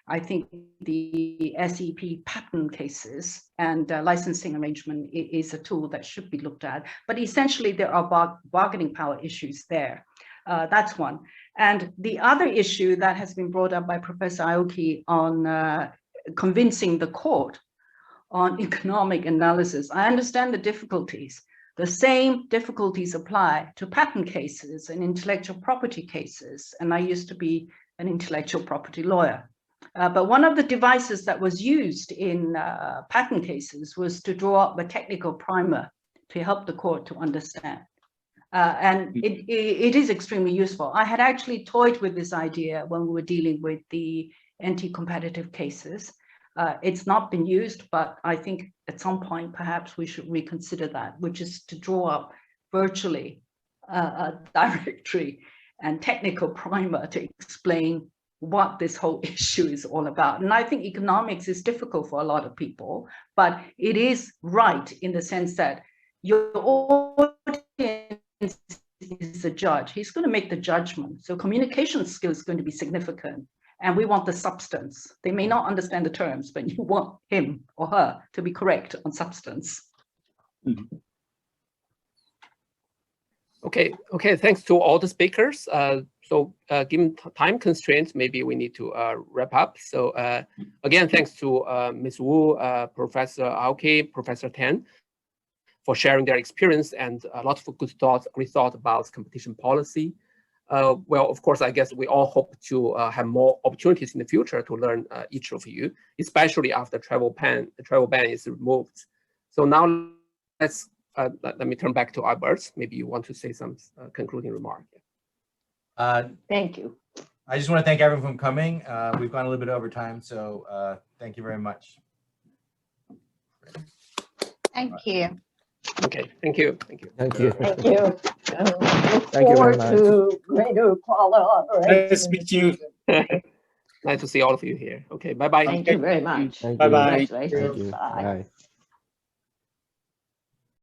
I think the SEP patent cases and licensing arrangement is a tool that should be looked at. But essentially, there are bargaining power issues there. That's one. And the other issue that has been brought up by Professor Aoki on convincing the court on economic analysis, I understand the difficulties. The same difficulties apply to patent cases and intellectual property cases. And I used to be an intellectual property lawyer. But one of the devices that was used in patent cases was to draw up a technical primer to help the court to understand. And it is extremely useful. I had actually toyed with this idea when we were dealing with the anti-competitive cases. It's not been used, but I think at some point, perhaps we should reconsider that, which is to draw up virtually a directory and technical primer to explain what this whole issue is all about. And I think economics is difficult for a lot of people, but it is right in the sense that your audience is the judge. He's going to make the judgment. So communication skill is going to be significant. And we want the substance. They may not understand the terms, but you want him or her to be correct on substance. Mm-hmm. Okay, thanks to all the speakers. Given time constraints, maybe we need to wrap up. So again, thanks to Ms. Wu, Professor Aoki, Professor Tan, for sharing their experience and a lot of good thoughts, great thoughts about competition policy. Well, of course, I guess we all hope to have more opportunities in the future to learn each of you, especially after the travel ban is removed. So now let me turn back to Albert. Maybe you want to say some concluding remark. Thank you. I just want to thank everyone for coming. We've gone a little bit over time, so thank you very much. Thank you. Okay, thank you. Thank you. Thank you. Thank you. Look Thank you very forward much. to greater collaboration. Nice to meet you. Nice to see all of you here. Okay, bye-bye. Thank you very much. Thank you. Bye-bye. Thank Congratulations. you. Bye. Bye.